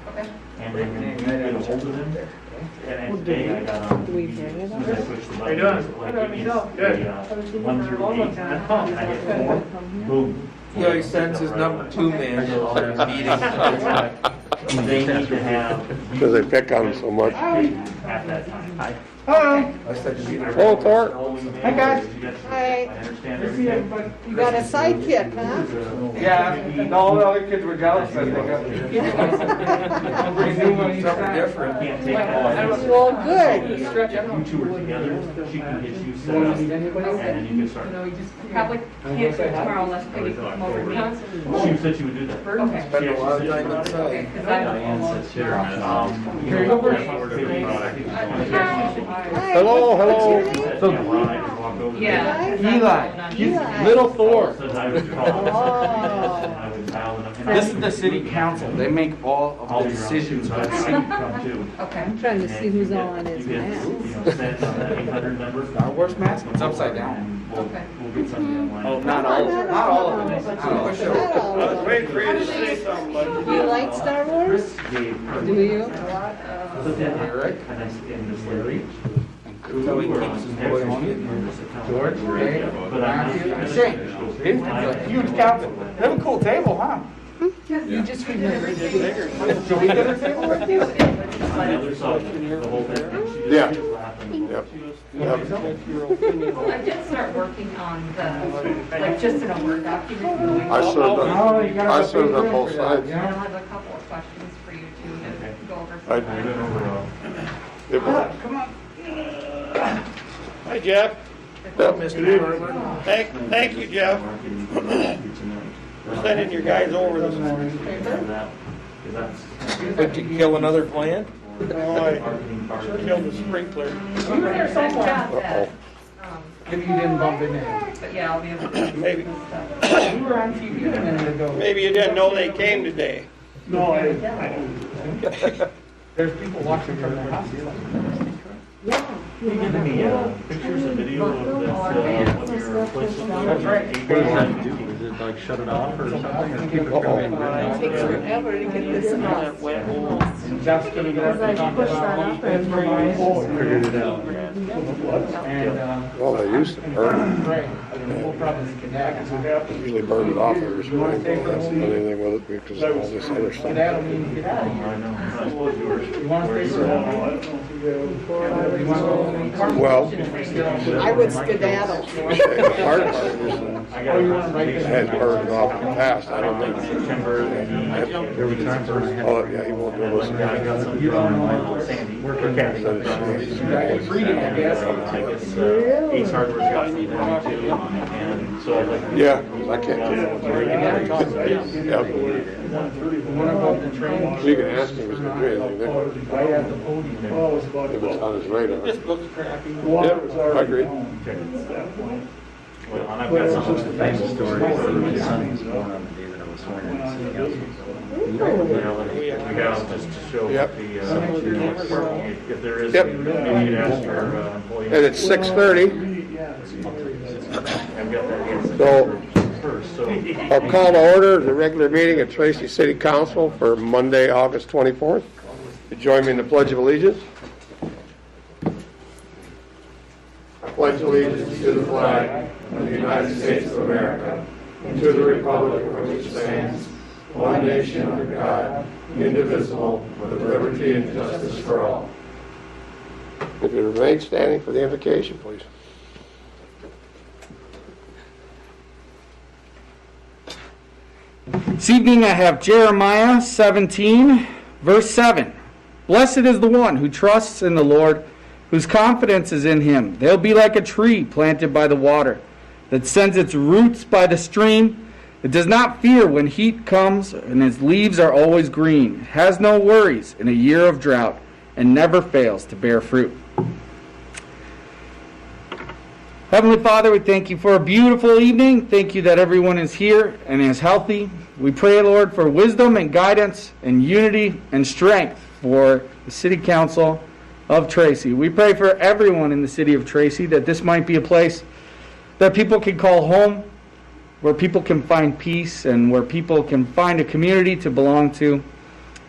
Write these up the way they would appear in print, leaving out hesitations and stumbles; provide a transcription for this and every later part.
Okay. And then you get a hold of them. And today I got on. Do we hear it? As soon as I switched the How you button, doing? like, give me the 1 through 8, and I hit 4, boom. Yeah, he sends his number 2 man to all their meetings. They need to have. Because they pick on him so much. At that time. Hello. Oh, Thor. Hi, guys. Hi. I understand everything. You got a sidekick, huh? Yeah, all the other kids were jealous, I think. Something different. Can't take that. Well, good. You two are together, she can get you set up, and then you can start. Probably can't do it tomorrow unless Peggy come over to me. She said she would do that. Okay. Spend a lot of time Okay, inside. because I'm almost. Here you go. Hello, hello. Yeah. Eli. Little Thor. Oh. This is the city council. They make all of the decisions for the city. Okay. I'm trying to see who's all on his You map. get, Star Wars mask? It's upside down. Okay. We'll get something online. Oh, not all of them. Not all of them. Not all of them. for you to say something, but. You like Star Wars? Do you? So then, Eric. and I in this lady. So he keeps his boy on it. George, Ray, But I'm Matthew, and Shane. It's a huge council. They have a cool table, huh? You just remembered. Should we get a table with you? on the other side, the whole thing. Yeah. Yep. Yep. Well, I did start working on the, like, just in a Word document. I served on both sides. And I'll have a couple of questions for you too to go over. I- It was- Come on. Hi, Jeff. Mr. Carver. Thank you, Jeff. Sending your guys over this morning. Did you kill another plant? Oh, I killed the sprinkler. You were there somewhere. Uh-oh. Maybe you didn't bump into him. But yeah, I'll be able to. Maybe, We were on TV a minute ago. maybe you didn't know they came today. No, I There's people watching from their house. Can you give me pictures and video of this, what your replacement? That's right. What does that do? Is it like shut it off or something? Or keep it from being It takes forever to get this off. Jeff's gonna get up and talk Push that about up and Figured it out. And, Well, they used to burn Ray, we'll probably connect. it. Usually burn it off every spring. Don't have anything with it because of all this other stuff. That'll mean you get out of I here. know. That was yours. You wanna stay for that? You wanna go? Well, I would skedaddle. the hard part is I got Oh, you wanna write it this? has burned off in the past. I don't think. September. There were times when I had. Oh, yeah, he won't do this. I got some from Sandy. Work for Kathy. Reading, I guess. Ace Hardware's got me there too, and so I was like. Yeah, I can't do it. Yeah. Wanna go up the train? You can ask him if he's gonna do anything. I have the podium. If it's on his radar. Just looks crappy. Yep, I agree. Well, and I've got some of the famous stories where my son was born on the day that I was sworn in the city council. You know, we have just to show Yep. the, if there is, Yep. maybe you'd ask your employees. And it's 6:30, I've got that so first, so. I'll call to order the regular meeting of Tracy City Council for Monday, August 24th. You join me in the Pledge of Allegiance. I pledge allegiance to the flag of the United States of America and to the republic for which it stands, one nation under God, indivisible, with liberty and justice for all. If you remain standing for the invocation, please. This evening I have Jeremiah 17, verse 7. Blessed is the one who trusts in the Lord, whose confidence is in him. They'll be like a tree planted by the water, that sends its roots by the stream. It does not fear when heat comes, and its leaves are always green. It has no worries in a year of drought, and never fails to bear fruit. Heavenly Father, we thank you for a beautiful evening. Thank you that everyone is here and is healthy. We pray, Lord, for wisdom and guidance and unity and strength for the City Council of Tracy. We pray for everyone in the city of Tracy that this might be a place that people can call home, where people can find peace and where people can find a community to belong to.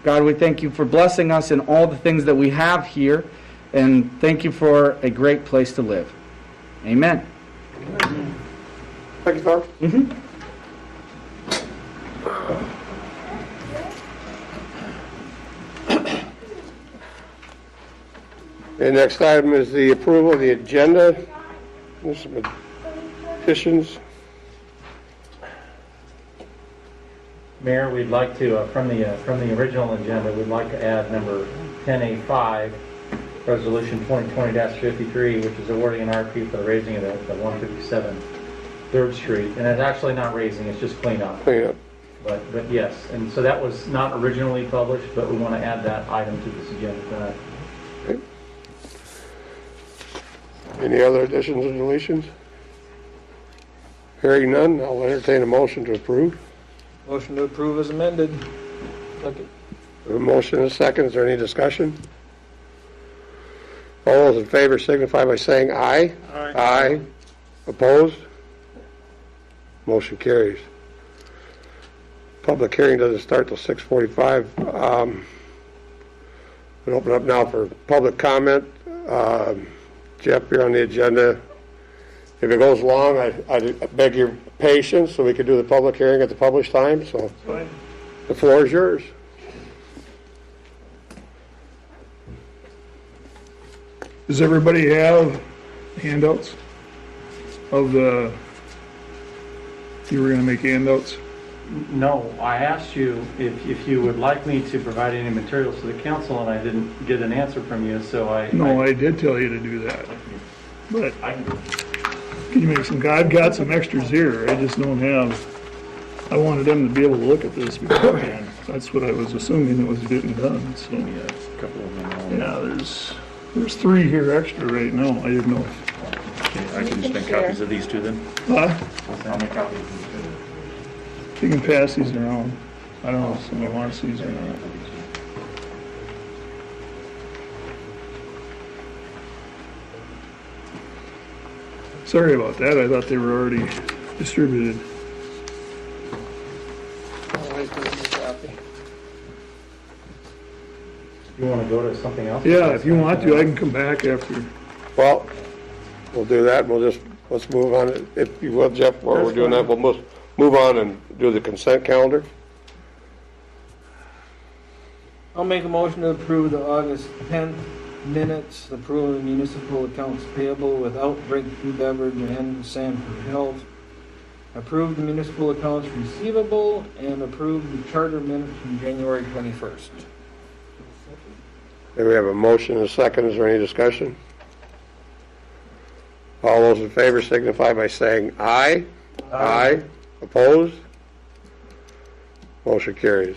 God, we thank you for blessing us in all the things that we have here, and thank you for a great place to live. Amen. Thank you, Tom. The next item is the approval of the agenda. There's some additions. Mayor, we'd like to, from the original agenda, we'd like to add number 10A5, Resolution 2020-53, which is awarding an RFP for the raising of the 157 3rd Street. And it's actually not raising, it's just cleanup. Cleanup. But yes, and so that was not originally published, but we want to add that item to this agenda tonight. Okay. Any other additions or deletions? Hearing none, I'll entertain a motion to approve. Motion to approve is amended. Second. A motion and a second. Is there any discussion? All those in favor signify by saying aye. Aye. Aye. Opposed? Motion carries. Public hearing doesn't start till 6:45. We'll open up now for public comment. Jeff, you're on the agenda. If it goes long, I beg your patience so we can do the public hearing at the published time. So the floor is yours. Does everybody have handouts of the, you were going to make handouts? No, I asked you if you would like me to provide any materials to the council, and I didn't get an answer from you, so No, I did tell you to do that. But I can do. can you make some, I've got some extras here, I just don't have, I wanted them to be able to look at this beforehand. That's what I was assuming it was getting done, so. Yeah, a couple of them. Yeah, there's 3 here extra right now, I didn't know. I can just make copies of these two then. Huh? I'll make copies. You can pass these around. I don't know if somebody wants these or not. Sorry about that, I thought they were already distributed. I'll wait for the copy. You want to go to something else? Yeah, if you want to, I can come back after. Well, we'll do that. Let's move on. If you will, Jeff, while we're doing that, we'll move on and do the consent calendar. I'll make a motion to approve the August 10th minutes, approving municipal accounts payable without Breakthrough Beverage and Sanford Health. Approve the municipal accounts receivable and approve the charter minutes from January 21st. Okay, we have a motion and a second. Is there any discussion? All those in favor signify by saying aye. Aye. Opposed? Motion carries.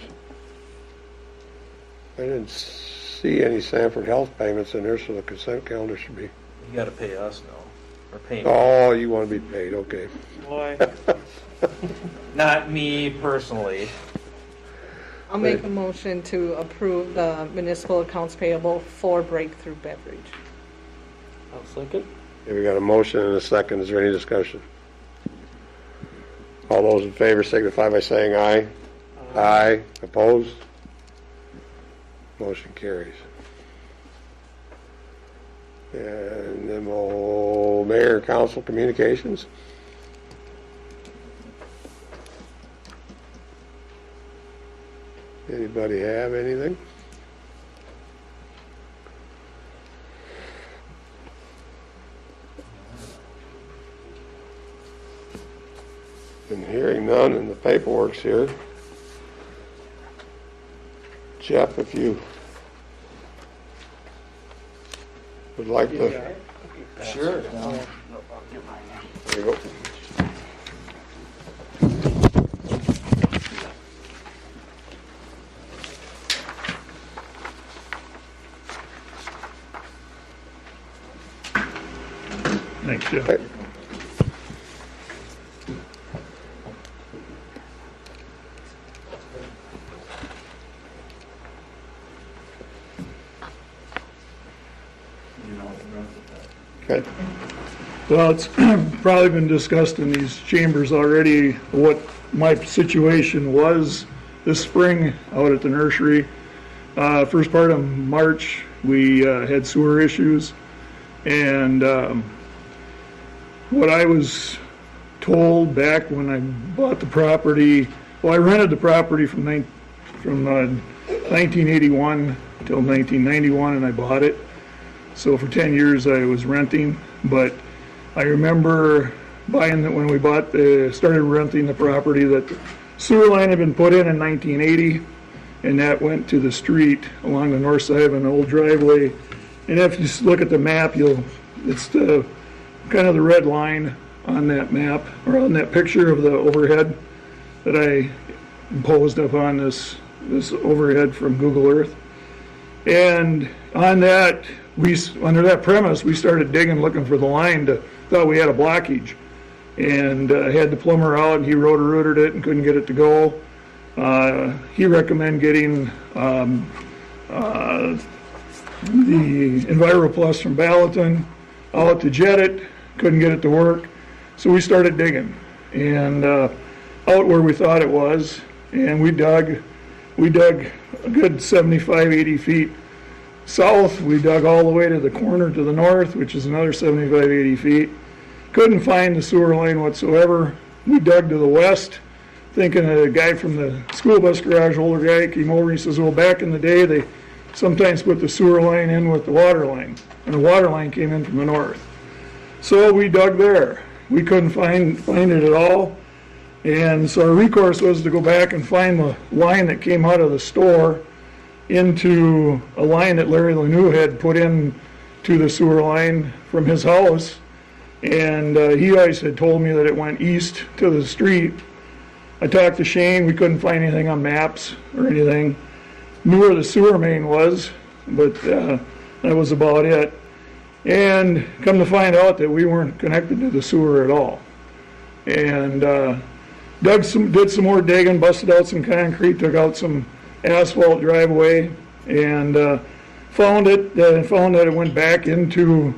I didn't see any Sanford Health payments in there, so the consent calendar should be. You gotta pay us now. Or pay me. Oh, you want to be paid, okay. Why? Not me personally. I'll make a motion to approve the municipal accounts payable for Breakthrough Beverage. I'll second. Okay, we got a motion and a second. Is there any discussion? All those in favor signify by saying aye. Aye. Opposed? Motion carries. And then we'll, Mayor, Council Communications. Anybody have anything? And hearing none, and the paperwork's here. Jeff, if you would like to. Sure. There you go. Thanks, Jeff. Okay. Okay. Well, it's probably been discussed in these chambers already what my situation was this spring out at the nursery. First part of March, we had sewer issues. And what I was told back when I bought the property, well, I rented the property from 1981 till 1991, and I bought it. So for 10 years I was renting, but I remember when we started renting the property, that the sewer line had been put in 1980, and that went to the street along the north side of an old driveway. And if you look at the map, it's the kind of the red line on that map, or on that picture of the overhead that I imposed upon this overhead from Google Earth. And on that, under that premise, we started digging, looking for the line. Thought we had a blockage, and had the plumber out, and he rotor-rooted it and couldn't get it to go. He recommended getting the EnviroPlus from Ballatin out to jet it, couldn't get it to work. So we started digging, and out where we thought it was, and we dug a good 75, 80 feet south. We dug all the way to the corner to the north, which is another 75, 80 feet. Couldn't find the sewer line whatsoever. We dug to the west, thinking a guy from the school bus garage, older guy, came over and he says, well, back in the day, they sometimes put the sewer line in with the water line, and the water line came in from the north. So we dug there. We couldn't find it at all. And so our recourse was to go back and find the line that came out of the store into a line that Larry Lanou had put in to the sewer line from his house. And he always had told me that it went east to the street. I talked to Shane. We couldn't find anything on maps or anything. Knew where the sewer main was, but that was about it. And come to find out that we weren't connected to the sewer at all. And did some more digging, busted out some concrete, took out some asphalt driveway, and found that it went back into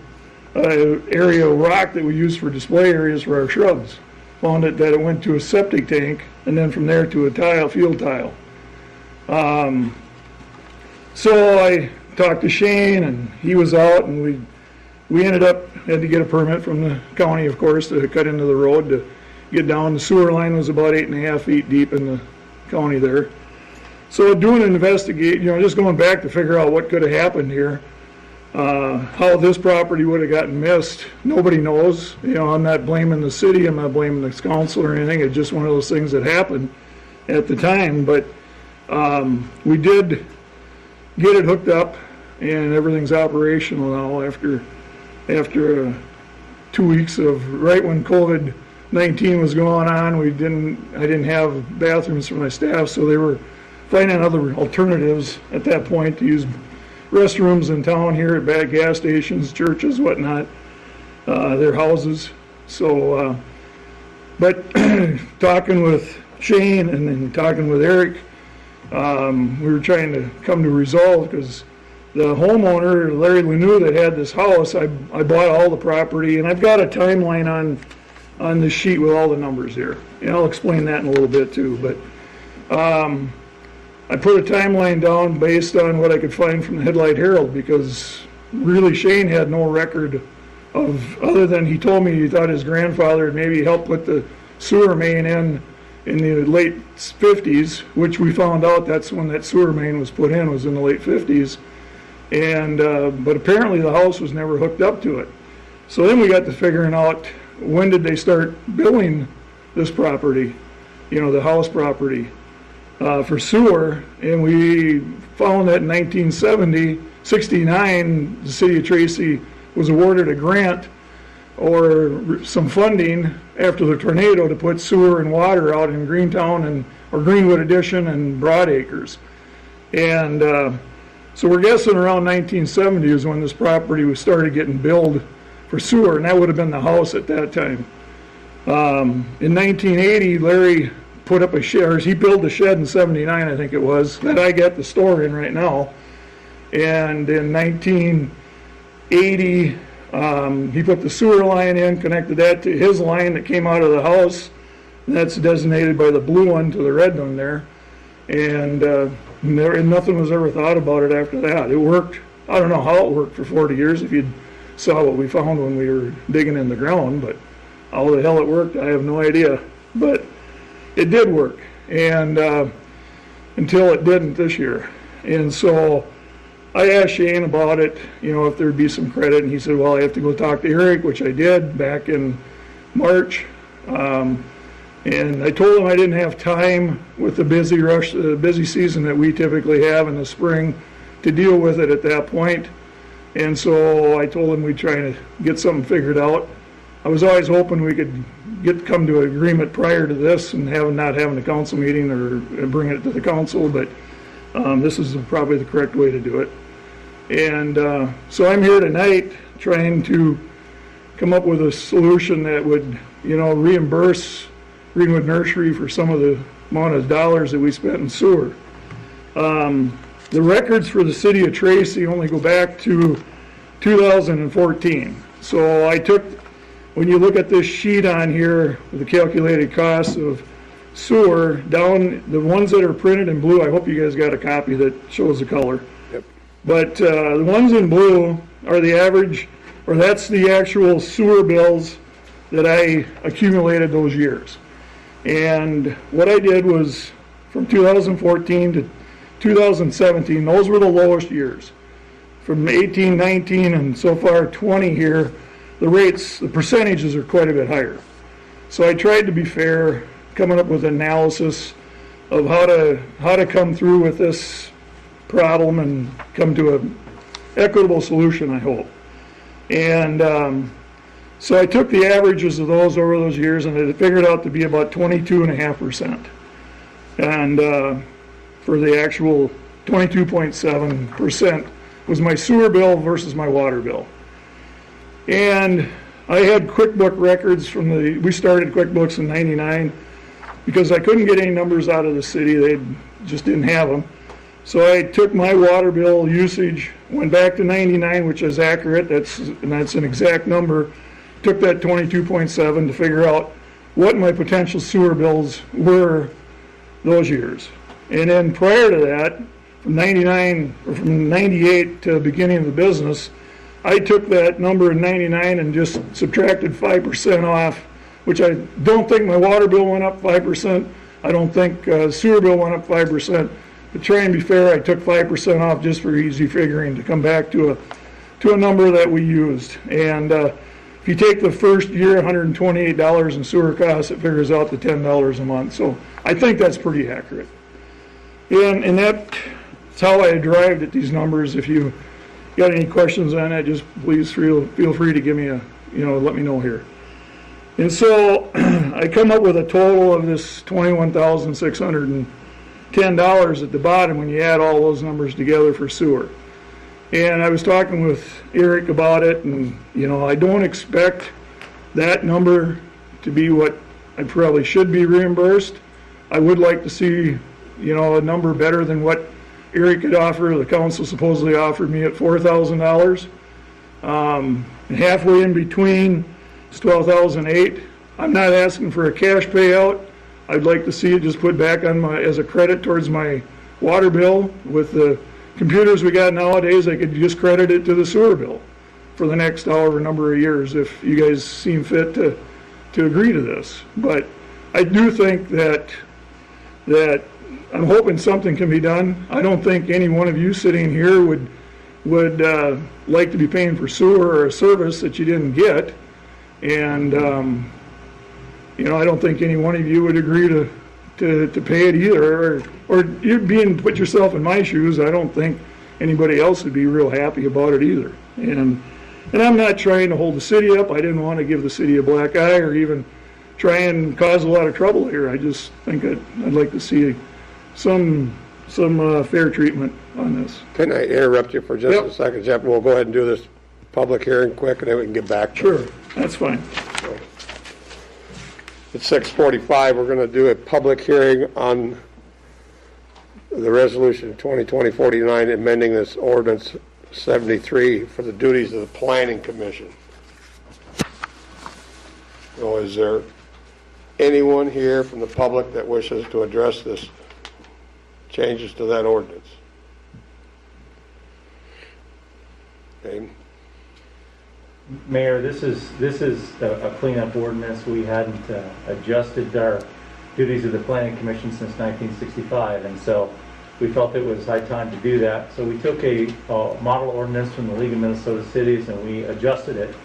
an area of rock that we use for display areas for our shrubs. Found that it went to a septic tank, and then from there to a field tile. So I talked to Shane, and he was out, and we ended up, had to get a permit from the county, of course, to cut into the road to get down. The sewer line was about 8.5 feet deep in the county there. So doing an investigation, just going back to figure out what could have happened here, how this property would have gotten missed, nobody knows. I'm not blaming the city, I'm not blaming the council or anything. It's just one of those things that happened at the time. But we did get it hooked up, and everything's operational now after 2 weeks of right when COVID-19 was going on. I didn't have bathrooms for my staff, so they were finding other alternatives at that point to use restrooms in town here at bad gas stations, churches, whatnot, their houses. So, but talking with Shane and then talking with Eric, we were trying to come to resolve, because the homeowner, Larry Lanou, that had this house, I bought all the property, and I've got a timeline on the sheet with all the numbers here. And I'll explain that in a little bit too. But I put a timeline down based on what I could find from the Headlight Herald, because really Shane had no record of, other than he told me he thought his grandfather had maybe helped put the sewer main in the late 50s, which we found out that's when that sewer main was put in, was in the late 50s. And but apparently the house was never hooked up to it. So then we got to figuring out, when did they start billing this property, the house property, for sewer. And we found that in 1969, the city of Tracy was awarded a grant or some funding after the tornado to put sewer and water out in Greentown or Greenwood Addition and Broadacres. And so we're guessing around 1970 is when this property was started getting billed for sewer, and that would have been the house at that time. In 1980, Larry put up a shed, he built a shed in 79, I think it was, that I got the store in right now. And in 1980, he put the sewer line in, connected that to his line that came out of the house. And that's designated by the blue one to the red one there. And and nothing was ever thought about it after that. It worked. I don't know how it worked for 40 years if you saw what we found when we were digging in the ground, but how the hell it worked, I have no idea. But it did work, and until it didn't this year. And so I asked Shane about it, if there'd be some credit, and he said, well, I have to go talk to Eric, which I did back in March. And I told him I didn't have time with the busy season that we typically have in the spring to deal with it at that point. And so I told him we'd try to get something figured out. I was always hoping we could come to an agreement prior to this and not having a council meeting or bringing it to the council, but this is probably the correct way to do it. And so I'm here tonight trying to come up with a solution that would, reimburse Greenwood Nursery for some of the amount of dollars that we spent in sewer. The records for the city of Tracy only go back to 2014. So when you look at this sheet on here with the calculated costs of sewer, down the ones that are printed in blue, I hope you guys got a copy that shows the color. Yep. But the ones in blue are the average, or that's the actual sewer bills that I accumulated those years. And what I did was from 2014 to 2017, those were the lowest years. From 18, 19, and so far 20 here, the percentages are quite a bit higher. So I tried to be fair, coming up with analysis of how to come through with this problem and come to an equitable solution, I hope. And so I took the averages of those over those years, and it figured out to be about 22.5%. And for the actual 22.7% was my sewer bill versus my water bill. And I had QuickBook records we started QuickBooks in '99 because I couldn't get any numbers out of the city. They just didn't have them. So I took my water bill usage, went back to '99, which is accurate. That's an exact number. Took that 22.7 to figure out what my potential sewer bills were those years. And then prior to that, from '98 to the beginning of the business, I took that number in '99 and just subtracted 5% off, which I don't think my water bill went up 5%. I don't think sewer bill went up 5%. But trying to be fair, I took 5% off just for easy figuring to come back to a number that we used. And if you take the first year, $128 in sewer costs, it figures out to $10 a month. So I think that's pretty accurate. And that's how I arrived at these numbers. If you got any questions on that, just please feel free to give me let me know here. And so I come up with a total of this $21,610 at the bottom when you add all those numbers together for sewer. And I was talking with Eric about it, and I don't expect that number to be what I probably should be reimbursed. I would like to see, a number better than what Eric could offer. The council supposedly offered me at $4,000. And halfway in between is $12,008. I'm not asking for a cash payout. I'd like to see it just put back on as a credit towards my water bill. With the computers we got nowadays, I could just credit it to the sewer bill for the next however number of years if you guys seem fit to agree to this. But I do think that I'm hoping something can be done. I don't think any one of you sitting here would like to be paying for sewer or a service that you didn't get. And, I don't think any one of you would agree to pay it either. Or you put yourself in my shoes, I don't think anybody else would be real happy about it either. And I'm not trying to hold the city up. I didn't want to give the city a black eye or even try and cause a lot of trouble here. I just think I'd like to see some fair treatment on this. Can I interrupt you for just Yep. a second, Jeff? We'll go ahead and do this public hearing quick, and then we can get back to Sure, it. that's fine. It's 6:45. We're going to do a public hearing on the resolution 2020-49, amending this ordinance 73 for the duties of the Planning Commission. So is there anyone here from the public that wishes to address this changes to that ordinance? Okay. Mayor, this is a cleanup ordinance. We hadn't adjusted our duties of the planning commission since 1965, and so we felt it was high time to do that. So we took a model ordinance from the League of Minnesota Cities and we adjusted it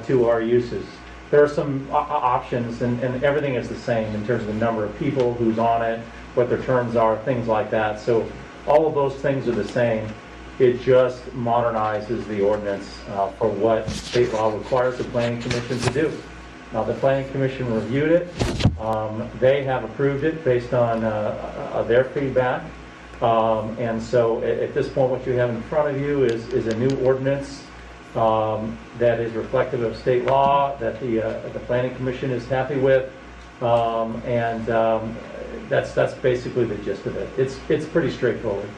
to our uses. There are some options, and everything is the same in terms of the number of people, who's on it, what their terms are, things like that. So all of those things are the same. It just modernizes the ordinance for what state law requires the planning commission to do. Now, the planning commission reviewed it. They have approved it based on their feedback. And so at this point, what you have in front of you is a new ordinance that is reflective of state law, that the planning commission is happy with. That's basically the gist of it. It's pretty straightforward.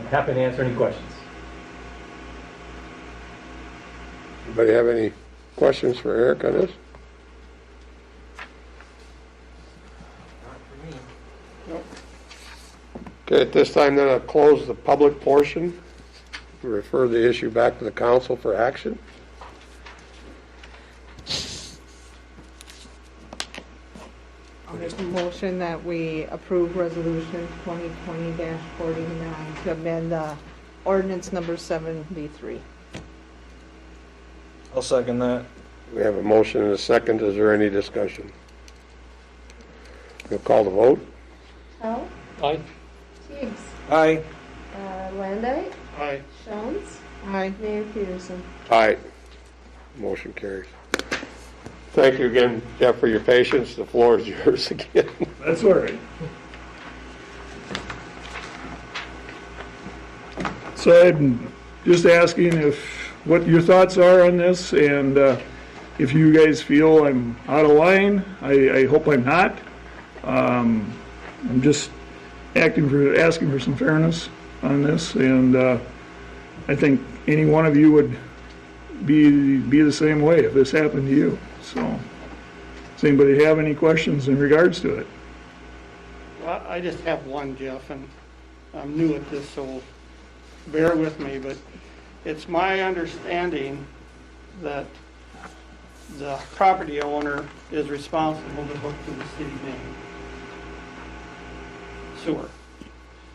Happy to answer any questions. Anybody have any questions for Eric on this? Okay, at this time then I'll close the public portion, refer the issue back to the council for action. I'll make a motion that we approve resolution 2020-49 to amend ordinance number 73. I'll second that. We have a motion and a second. Is there any discussion? We'll call the vote. Hell, Aye. Teigs, Aye. Landite, Aye. Jones, Aye. Mayor Peterson. Aye. Motion carries. Thank you again, Jeff, for your patience. The floor is yours again. That's all right. So I'm just asking what your thoughts are on this, and if you guys feel I'm out of line. I hope I'm not. I'm just asking for some fairness on this, and I think any one of you would be the same way if this happened to you. So, does anybody have any questions in regards to it? Well, I just have one, Jeff, and I'm new at this, so bear with me, but it's my understanding that the property owner is responsible to hook to the city main sewer.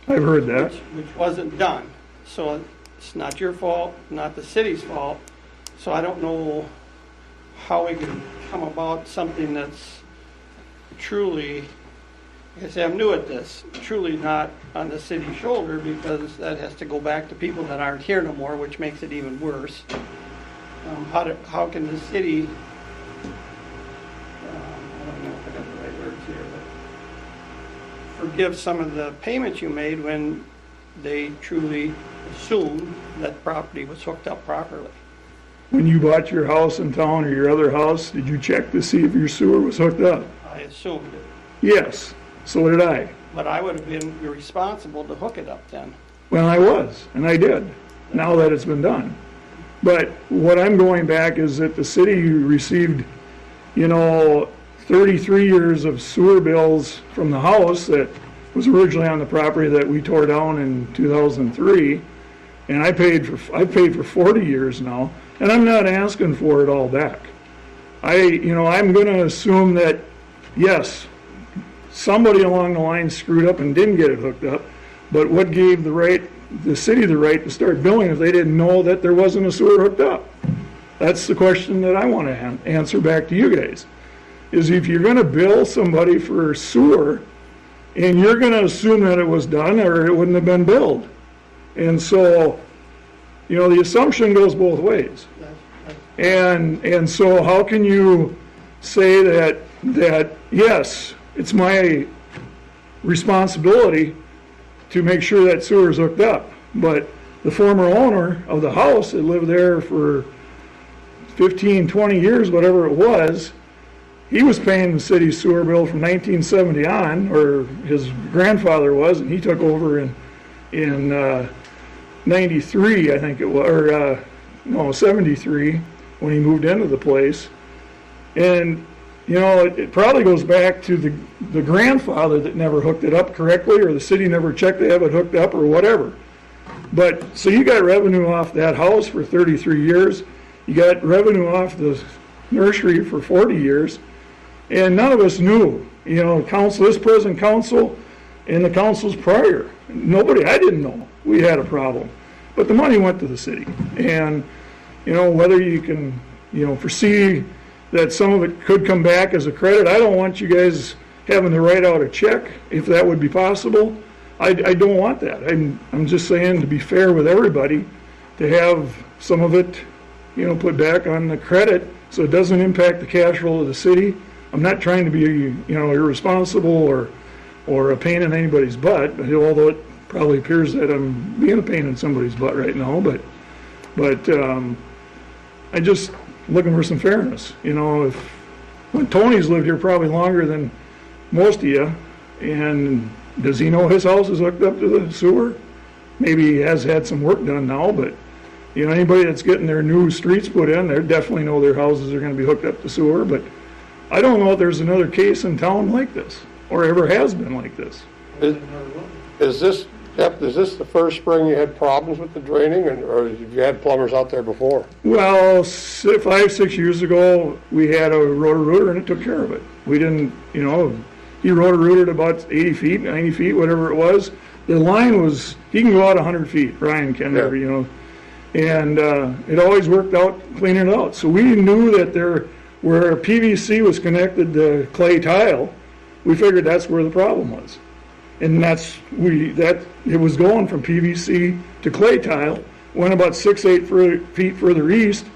I've heard that. Which wasn't done. So it's not your fault, not the city's fault. So I don't know how we can come about something that's truly, like I say, I'm new at this, truly not on the city's shoulder, because that has to go back to people that aren't here no more, which makes it even worse. How can the city, I don't know if I got the right words here, but forgive some of the payments you made when they truly assumed that property was hooked up properly? When you bought your house in town or your other house, did you check to see if your sewer was hooked up? I assumed it. Yes, so did I. But I would have been responsible to hook it up then. Well, I was, and I did, now that it's been done. But what I'm going back is that the city received, 33 years of sewer bills from the house that was originally on the property that we tore down in 2003, and I paid for 40 years now, and I'm not asking for it all back. I'm going to assume that, yes, somebody along the line screwed up and didn't get it hooked up, but what gave the city the right to start billing if they didn't know that there wasn't a sewer hooked up? That's the question that I want to answer back to you guys, is if you're going to bill somebody for sewer, and you're going to assume that it was done or it wouldn't have been billed. And so, the assumption goes both ways. And so how can you say that yes, it's my responsibility to make sure that sewer is hooked up, but the former owner of the house that lived there for 15, 20 years, whatever it was, he was paying the city's sewer bill from 1970 on, or his grandfather was, and he took over in 93, I think it was, or 73, when he moved into the place. And it probably goes back to the grandfather that never hooked it up correctly, or the city never checked to have it hooked up, or whatever. But, so you got revenue off that house for 33 years, you got revenue off the nursery for 40 years, and none of us knew, council, this present council, and the councils prior. I didn't know we had a problem. But the money went to the city. And, whether you can, foresee that some of it could come back as a credit, I don't want you guys having to write out a check, if that would be possible. I don't want that. I'm just saying, to be fair with everybody, to have some of it, put back on the credit so it doesn't impact the cash flow of the city. I'm not trying to be, irresponsible or a pain in anybody's butt, although it probably appears that I'm being a pain in somebody's butt right now, but I just looking for some fairness. When Tony's lived here probably longer than most of you, and does he know his house is hooked up to the sewer? Maybe he has had some work done now, but anybody that's getting their new streets put in, they definitely know their houses are going to be hooked up to sewer. But I don't know if there's another case in town like this, or ever has been like this. Is this the first spring you had problems with the draining, or have you had plumbers out there before? Well, 5-6 years ago, we had a rotor-rooter, and it took care of it. We didn't, he rotor-rooted about 80 feet, 90 feet, whatever it was. The line was, he can go out 100 feet, Ryan can never, and it always worked out cleaning it out. So we knew that where PVC was connected to clay tile, we figured that's where the problem was. And it was going from PVC to clay tile, went about 6-8 feet further east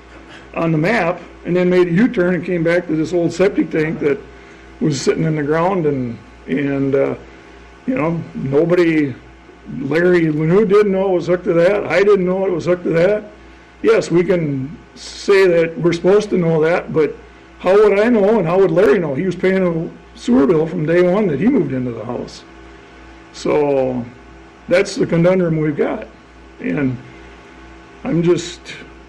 on the map, and then made a U-turn and came back to this old septic tank that was sitting in the ground, and nobody, Larry Lanou didn't know it was hooked to that. I didn't know it was hooked to that. Yes, we can say that we're supposed to know that, but how would I know, and how would Larry know? He was paying a sewer bill from day one that he moved into the house. So that's the conundrum we've got. And I'm just,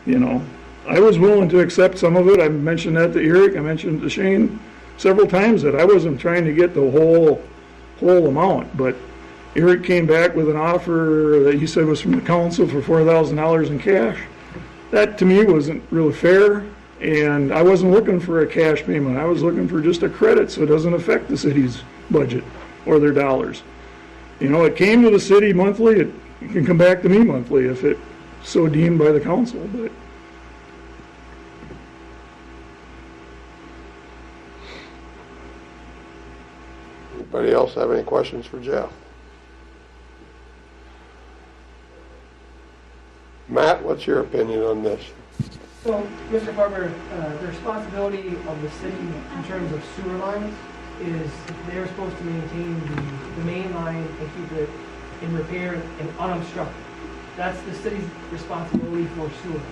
I was willing to accept some of it. I mentioned that to Eric, I mentioned to Shane several times that I wasn't trying to get the whole amount, but Eric came back with an offer that he said was from the council for $4,000 in cash. That to me wasn't really fair, and I wasn't looking for a cash payment. I was looking for just a credit so it doesn't affect the city's budget or their dollars. It came to the city monthly. It can come back to me monthly if it so deemed by the council. But anybody else have any questions for Jeff? Matt, what's your opinion on this? So, Mr. Farber, the responsibility of the city in terms of sewer lines is they're supposed to maintain the main line and keep it in repair and unobstructed. That's the city's responsibility for sewer lines.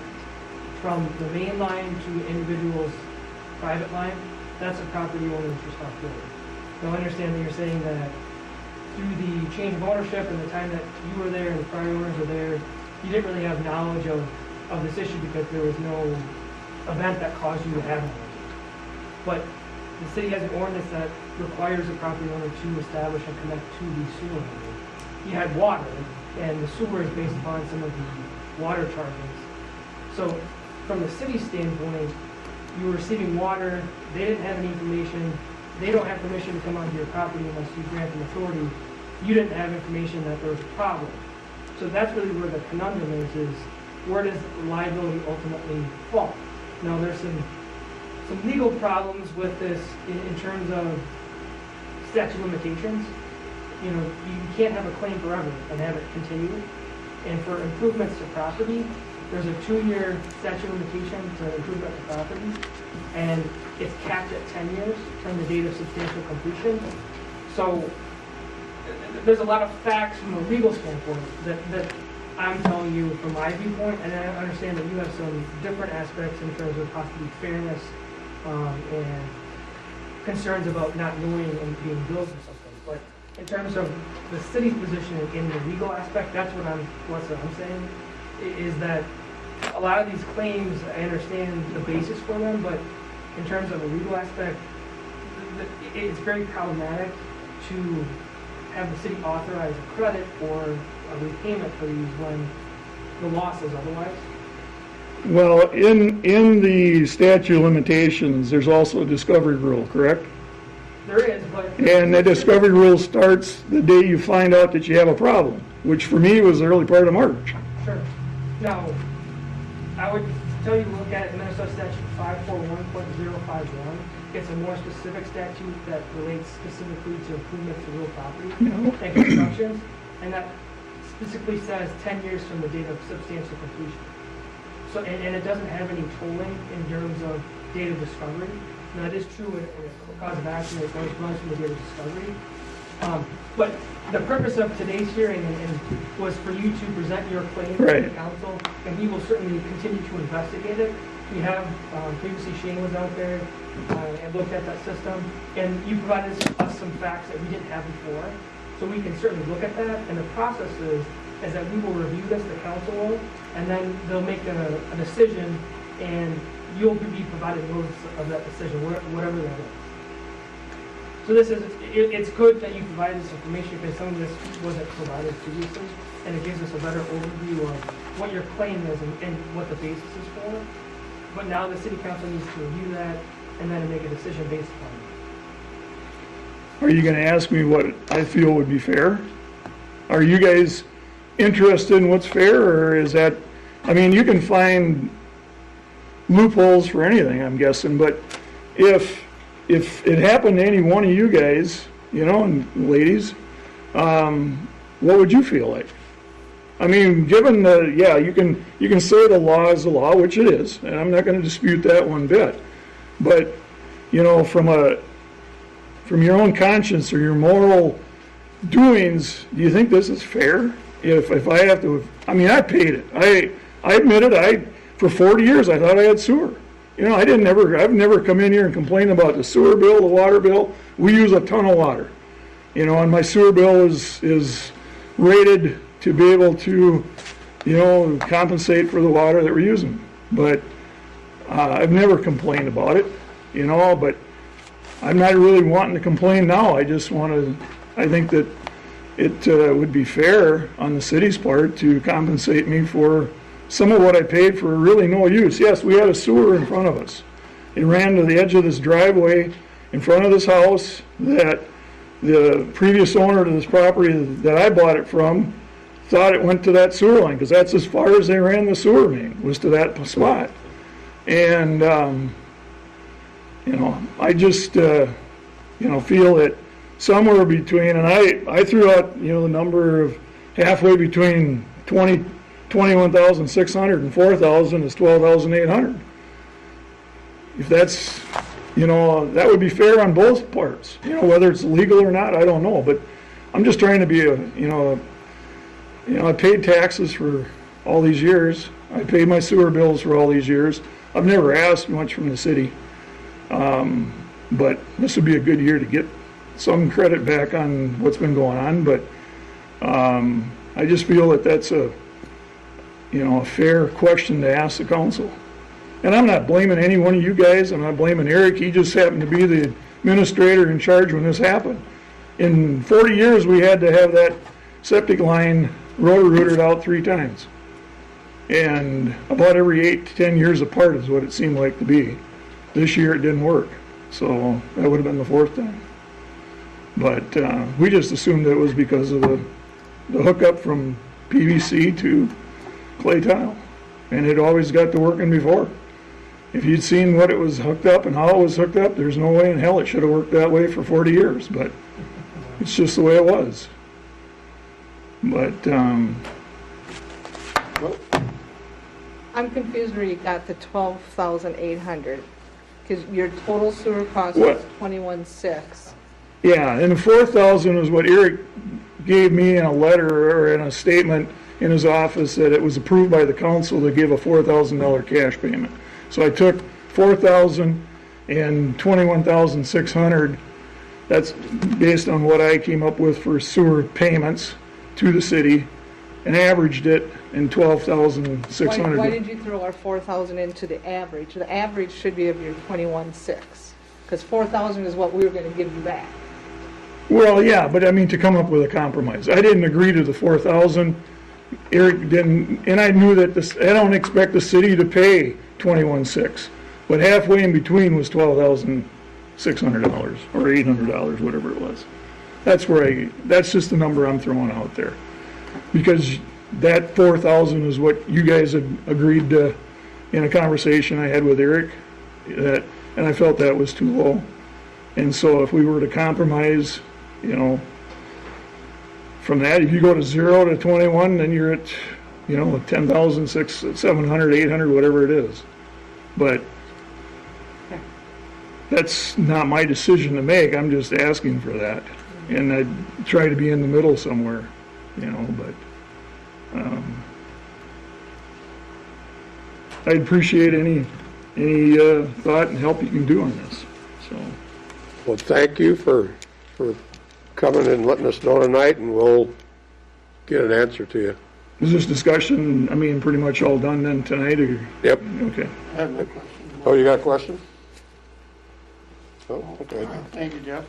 From the main line to the individual's private line, that's a property owner's responsibility. Now, I understand that you're saying that through the change of ownership and the time that you were there and the prior owners were there, you didn't really have knowledge of this issue because there was no event that caused you to have knowledge. But the city has an ordinance that requires the property owner to establish and connect to the sewer line. You had water, and the sewer is based upon some of the water charges. So from the city standpoint, you were receiving water, they didn't have any information, they don't have permission to come onto your property unless you grant them authority. You didn't have information that there was a problem. So that's really where the conundrum is where does liability ultimately fall? Now there's some legal problems with this in terms of statute of limitations. You can't have a claim forever and have it continue. And for improvements to property, there's a 2-year statute of limitation to improvement to property, and it's capped at 10 years from the date of substantial completion. So there's a lot of facts from a legal standpoint that I'm telling you from my viewpoint, and I understand that you have some different aspects in terms of possibly fairness and concerns about not knowing and being billed or something. But in terms of the city's position in the legal aspect, that's what I'm saying, is that a lot of these claims, I understand the basis for them, but in terms of a legal aspect, it's very problematic to have the city authorize a credit or a repayment for these when the loss is otherwise. Well, in the statute of limitations, there's also a discovery rule, correct? There is, but. And the discovery rule starts the day you find out that you have a problem, which for me was the early part of March. Sure. Now, I would tell you to look at Minnesota Statute 541.051. It's a more specific statute that relates specifically to improvements to real property and constructions, and that specifically says 10 years from the date of substantial completion. So, and it doesn't have any tolling in terms of date of discovery. Now, it is true in a cause of action that runs from the date of discovery. But the purpose of today's hearing was for you to present your claim to the council, and we will certainly continue to investigate it. We have, previously Shane was out there and looked at that system, and you provided us some facts that we didn't have before. So we can certainly look at that, and the process is that we will review this, the council will, and then they'll make a decision, and you'll be provided notice of that decision, whatever that is. So this is, it's good that you provided this information because some of this wasn't provided previously, and it gives us a better overview of what your claim is and what the basis is for. But now the city council needs to review that and then make a decision based upon it. Are you going to ask me what I feel would be fair? Are you guys interested in what's fair, or is that, I mean, you can find loopholes for anything, I'm guessing, but if it happened to any one of you guys, you know, and ladies, what would you feel like? I mean, given the, yeah, you can say the law is the law, which it is, and I'm not going to dispute that one bit, but, you know, from your own conscience or your moral doings, do you think this is fair? If I have to, I mean, I paid it. I admit it, for 40 years I thought I had sewer. You know, I've never come in here and complained about the sewer bill, the water bill. We use a ton of water. You know, and my sewer bill is rated to be able to, you know, compensate for the water that we're using. But I've never complained about it, you know, but I'm not really wanting to complain now. I just want to, I think that it would be fair on the city's part to compensate me for some of what I paid for really no use. Yes, we had a sewer in front of us. It ran to the edge of this driveway in front of this house that the previous owner to this property that I bought it from thought it went to that sewer line, because that's as far as they ran the sewer main, was to that spot. And, you know, I just, you know, feel that somewhere between, and I threw out, you know, the number of halfway between 21,600 and 4,000 is 12,800. If that's, you know, that would be fair on both parts. You know, whether it's legal or not, I don't know. But I'm just trying to be I paid taxes for all these years. I paid my sewer bills for all these years. I've never asked much from the city. But this would be a good year to get some credit back on what's been going on. But I just feel that that's a fair question to ask the council. And I'm not blaming any one of you guys. I'm not blaming Eric. He just happened to be the administrator in charge when this happened. In 40 years, we had to have that septic line rotor-rooted out 3 times. And about every 8 to 10 years apart is what it seemed like to be. This year it didn't work. So that would have been the 4th time. But we just assumed it was because of the hookup from PVC to clay tile. And it always got to working before. If you'd seen what it was hooked up and how it was hooked up, there's no way in hell it should have worked that way for 40 years. But it's just the way it was. But, I'm confused where you got the 12,800, because your total sewer cost was 21,600. Yeah, and the 4,000 is what Eric gave me in a letter or in a statement in his office, that it was approved by the council to give a $4,000 cash payment. So I took 4,000 and 21,600. That's based on what I came up with for sewer payments to the city, and averaged it in 12,600. Why did you throw our 4,000 into the average? The average should be of your 21,600. Because 4,000 is what we were gonna give you back. Well, yeah, but I mean, to come up with a compromise. I didn't agree to the 4,000. Eric didn't, and I knew that this, I don't expect the city to pay 21,600. But halfway in between was $12,600 or $800, whatever it was. That's just the number I'm throwing out there. Because that 4,000 is what you guys had agreed to in a conversation I had with Eric, and I felt that was too low. And so if we were to compromise, you know, from that, if you go to 0 to 21, then you're at, you know, 10,600, 700, 800, whatever it is. But that's not my decision to make. I'm just asking for that. And I try to be in the middle somewhere, you know, but I'd appreciate any thought and help you can do on this. So, Well, thank you for coming and letting us know tonight, and we'll get an answer to you. is this discussion, I mean, pretty much all done then tonight? Or? Yep. Okay. I have no question. Oh, you got a question? Oh, okay. Thank you, Jeff.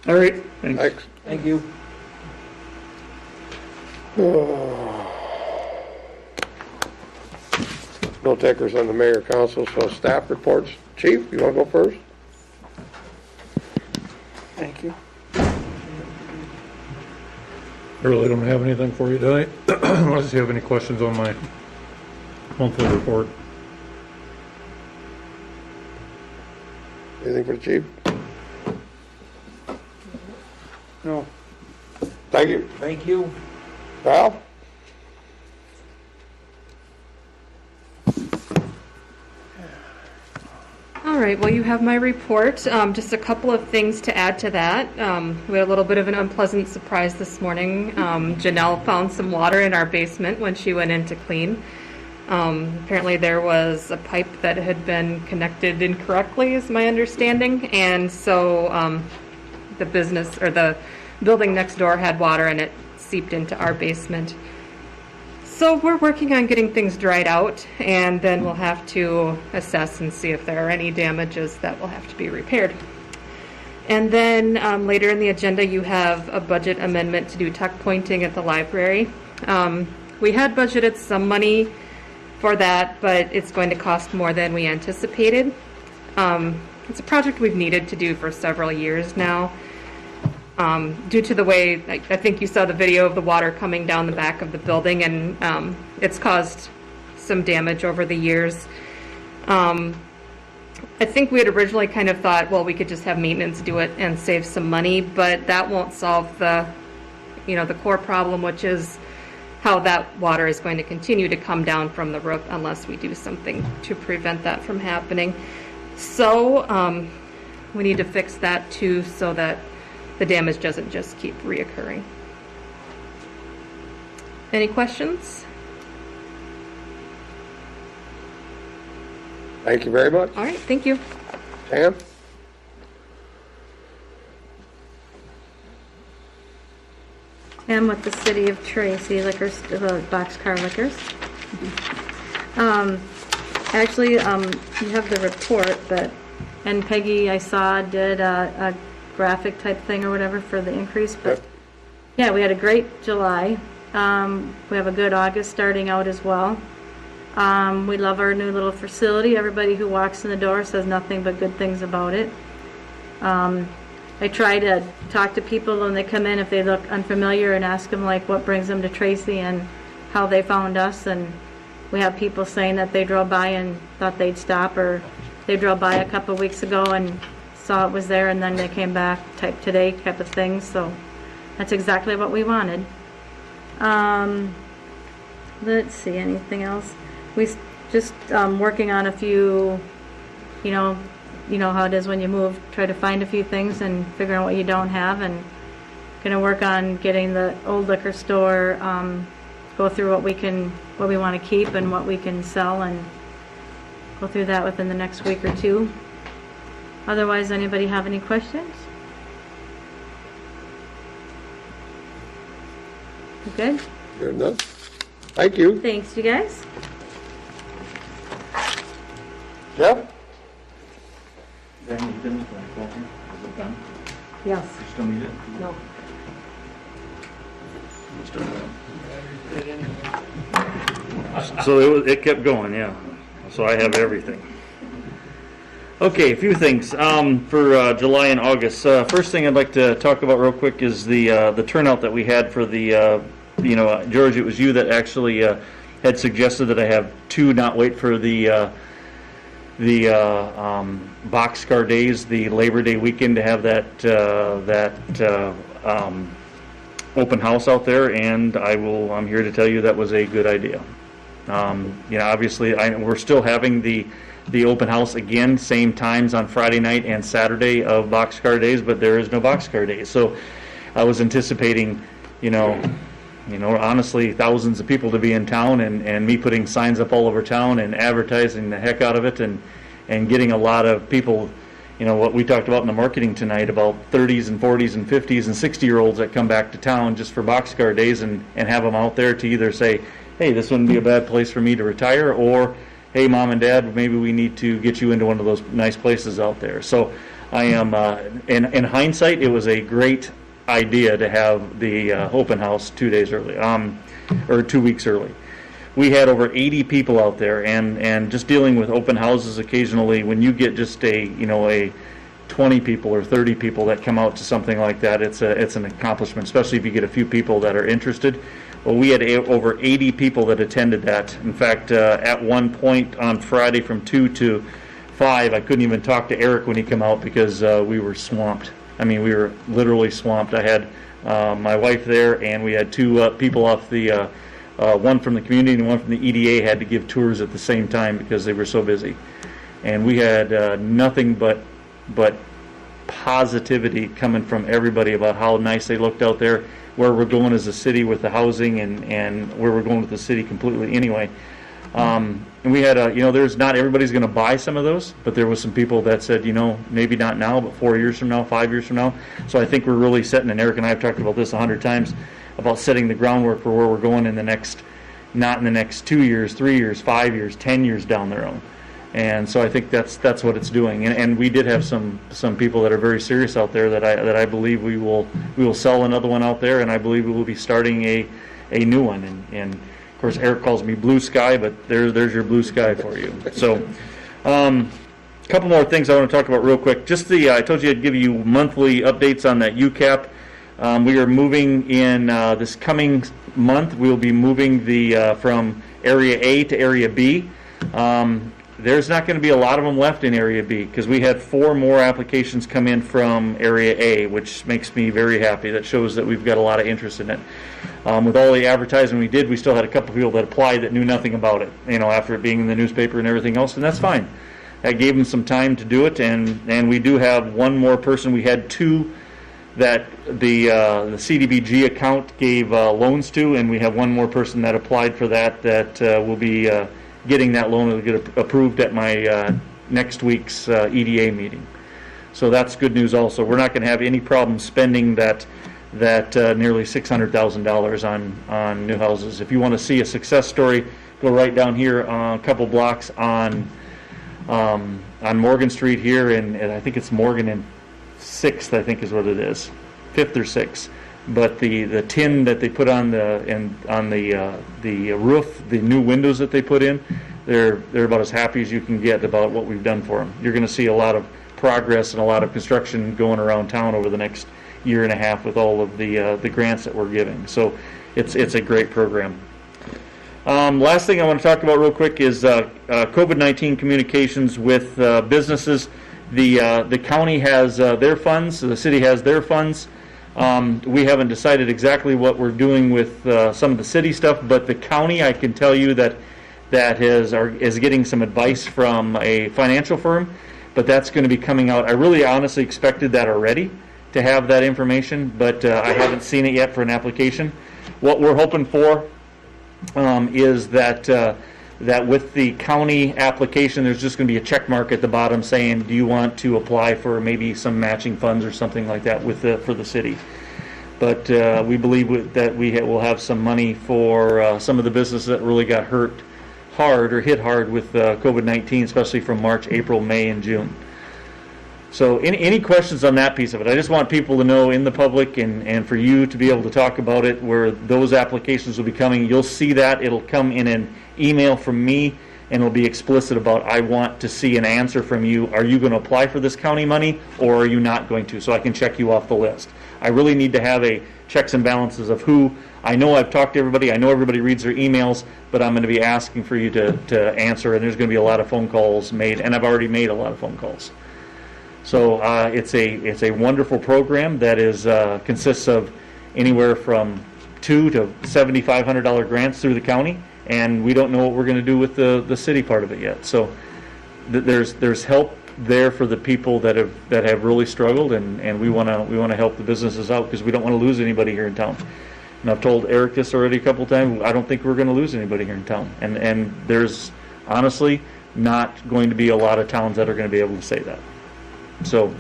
All right. Thanks. Thanks. Thank you. No takers on the mayor council, so staff reports. Chief, you want to go first? Thank you. I really don't have anything for you tonight, unless you have any questions on my monthly report. Anything for the chief? No. Thank you. Thank you. Val? All right, well, you have my report. Just a couple of things to add to that. We had a little bit of an unpleasant surprise this morning. Janelle found some water in our basement when she went in to clean. Apparently there was a pipe that had been connected incorrectly, is my understanding, and so the business or the building next door had water and it seeped into our basement. So we're working on getting things dried out, and then we'll have to assess and see if there are any damages that will have to be repaired. And then later in the agenda, you have a budget amendment to do tuck pointing at the library. We had budgeted some money for that, but it's going to cost more than we anticipated. It's a project we've needed to do for several years now. Due to the way, I think you saw the video of the water coming down the back of the building, and it's caused some damage over the years. I think we had originally kind of thought, well, we could just have maintenance do it and save some money, but that won't solve the core problem, which is how that water is going to continue to come down from the roof unless we do something to prevent that from happening. So we need to fix that too, so that the damage doesn't just keep reoccurring. Any questions? Thank you very much. All right, thank you. Sam? I'm with the city of Tracy Liquors, Boxcar Liquors. Actually, you have the report, and Peggy, I saw, did a graphic type thing or whatever for the increase, but yeah, we had a great July. We have a good August starting out as well. We love our new little facility. Everybody who walks in the door says nothing but good things about it. I try to talk to people when they come in if they look unfamiliar and ask them like what brings them to Tracy and how they found us, and we have people saying that they drove by and thought they'd stop, or they drove by a couple of weeks ago and saw it was there and then they came back today type of thing. So that's exactly what we wanted. Let's see, anything else? We just working on a few, you know how it is when you move, try to find a few things and figure out what you don't have, and gonna work on getting the old liquor store, go through what we want to keep and what we can sell, and go through that within the next week or two. Otherwise, anybody have any questions? You good? Good enough. Thank you. Thanks, you guys. Jeff? Yes. Still need it? No. So it kept going, yeah. So I have everything. Okay, a few things for July and August. First thing I'd like to talk about real quick is the turnout that we had for the, George, it was you that actually had suggested that I have two, not wait for the Boxcar Days, the Labor Day weekend, to have that open house out there, and I'm here to tell you that was a good idea. Obviously, we're still having the open house again, same times on Friday night and Saturday of Boxcar Days, but there is no Boxcar Days. So I was anticipating, honestly, thousands of people to be in town, and me putting signs up all over town and advertising the heck out of it, and getting a lot of people, what we talked about in the marketing tonight, about 30s and 40s and 50s and 60-year-olds that come back to town just for Boxcar Days, and have them out there to either say, hey, this wouldn't be a bad place for me to retire, or hey, Mom and Dad, maybe we need to get you into one of those nice places out there. So I am, in hindsight, it was a great idea to have the open house 2 days early, or 2 weeks early. We had over 80 people out there, and just dealing with open houses occasionally, when you get just a 20 people or 30 people that come out to something like that, it's an accomplishment, especially if you get a few people that are interested. Well, we had over 80 people that attended that. In fact, at one point on Friday from 2 to 5, I couldn't even talk to Eric when he came out because we were swamped. I mean, we were literally swamped. I had my wife there, and we had two people off the, one from the community and one from the EDA had to give tours at the same time because they were so busy. And we had nothing but positivity coming from everybody about how nice they looked out there, where we're going as a city with the housing, and where we're going with the city completely anyway. And we had there's not everybody's going to buy some of those, but there was some people that said, maybe not now, but 4 years from now, 5 years from now. So I think we're really setting, and Eric and I have talked about this 100 times, about setting the groundwork for where we're going in the next, not in the next 2 years, 3 years, 5 years, 10 years down the road. And so I think that's what it's doing. And we did have some people that are very serious out there that I believe we will sell another one out there, and I believe we will be starting a new one. And of course Eric calls me Blue Sky, but there's your blue sky for you. So a couple more things I want to talk about real quick. Just I told you I'd give you monthly updates on that UCAP. We are moving in this coming month. We'll be moving the from Area A to Area B. There's not going to be a lot of them left in Area B because we had 4 more applications come in from Area A, which makes me very happy. That shows that we've got a lot of interest in it. With all the advertising we did, we still had a couple people that applied that knew nothing about it, after it being in the newspaper and everything else, and that's fine. That gave them some time to do it, and we do have one more person. We had 2 that the CDBG account gave loans to, and we have one more person that applied for that will be getting that loan. Will get approved at my next week's EDA meeting. So that's good news also. We're not going to have any problem spending that nearly $600,000 on new houses. If you want to see a success story, go right down here a couple blocks on Morgan Street here, and I think it's Morgan and 6th, I think is what it is, 5th or 6th. But the tin that they put on the roof, the new windows that they put in, they're about as happy as you can get about what we've done for them. You're going to see a lot of progress and a lot of construction going around town over the next year and a half with all of the grants that we're giving. So it's a great program. Last thing I want to talk about real quick is COVID-19 communications with businesses. The county has their funds, the city has their funds. We haven't decided exactly what we're doing with some of the city stuff, but the county, I can tell you that is getting some advice from a financial firm, but that's going to be coming out. I really honestly expected that already, to have that information, but I haven't seen it yet for an application. What we're hoping for is that with the county application, there's just going to be a check mark at the bottom saying, do you want to apply for maybe some matching funds or something like that for the city. But we believe that we will have some money for some of the businesses that really got hit hard with COVID-19, especially from March, April, May, and June. So any questions on that piece of it? I just want people to know in the public and for you to be able to talk about it where those applications will be coming. You'll see that. It'll come in an email from me and it'll be explicit about I want to see an answer from you. Are you going to apply for this county money or are you not going to? So I can check you off the list. I really need to have a checks and balances of who. I know I've talked to everybody. I know everybody reads their emails, but I'm going to be asking for you to answer, and there's going to be a lot of phone calls made, and I've already made a lot of phone calls. So it's a wonderful program that is consists of anywhere from $200 to $7,500 grants through the county, and we don't know what we're going to do with the city part of it yet. So there's help there for the people that have really struggled, and we want to help the businesses out because we don't want to lose anybody here in town. And I've told Eric this already a couple of times. I don't think we're going to lose anybody here in town, and there's honestly not going to be a lot of towns that are going to be able to say that. So,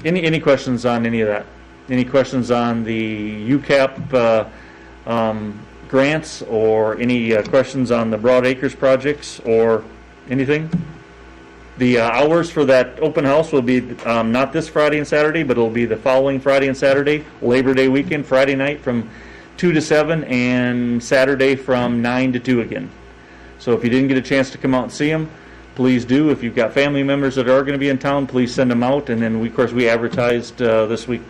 any questions on any of that? Any questions on the UCAP grants, or any questions on the Broad Acres projects, or anything? The hours for that open house will be not this Friday and Saturday, but it'll be the following Friday and Saturday, Labor Day weekend, Friday night from 2 to 7, and Saturday from 9 to 2 again. So if you didn't get a chance to come out and see them, please do. If you've got family members that are going to be in town, please send them out. And then, of course, we advertised this week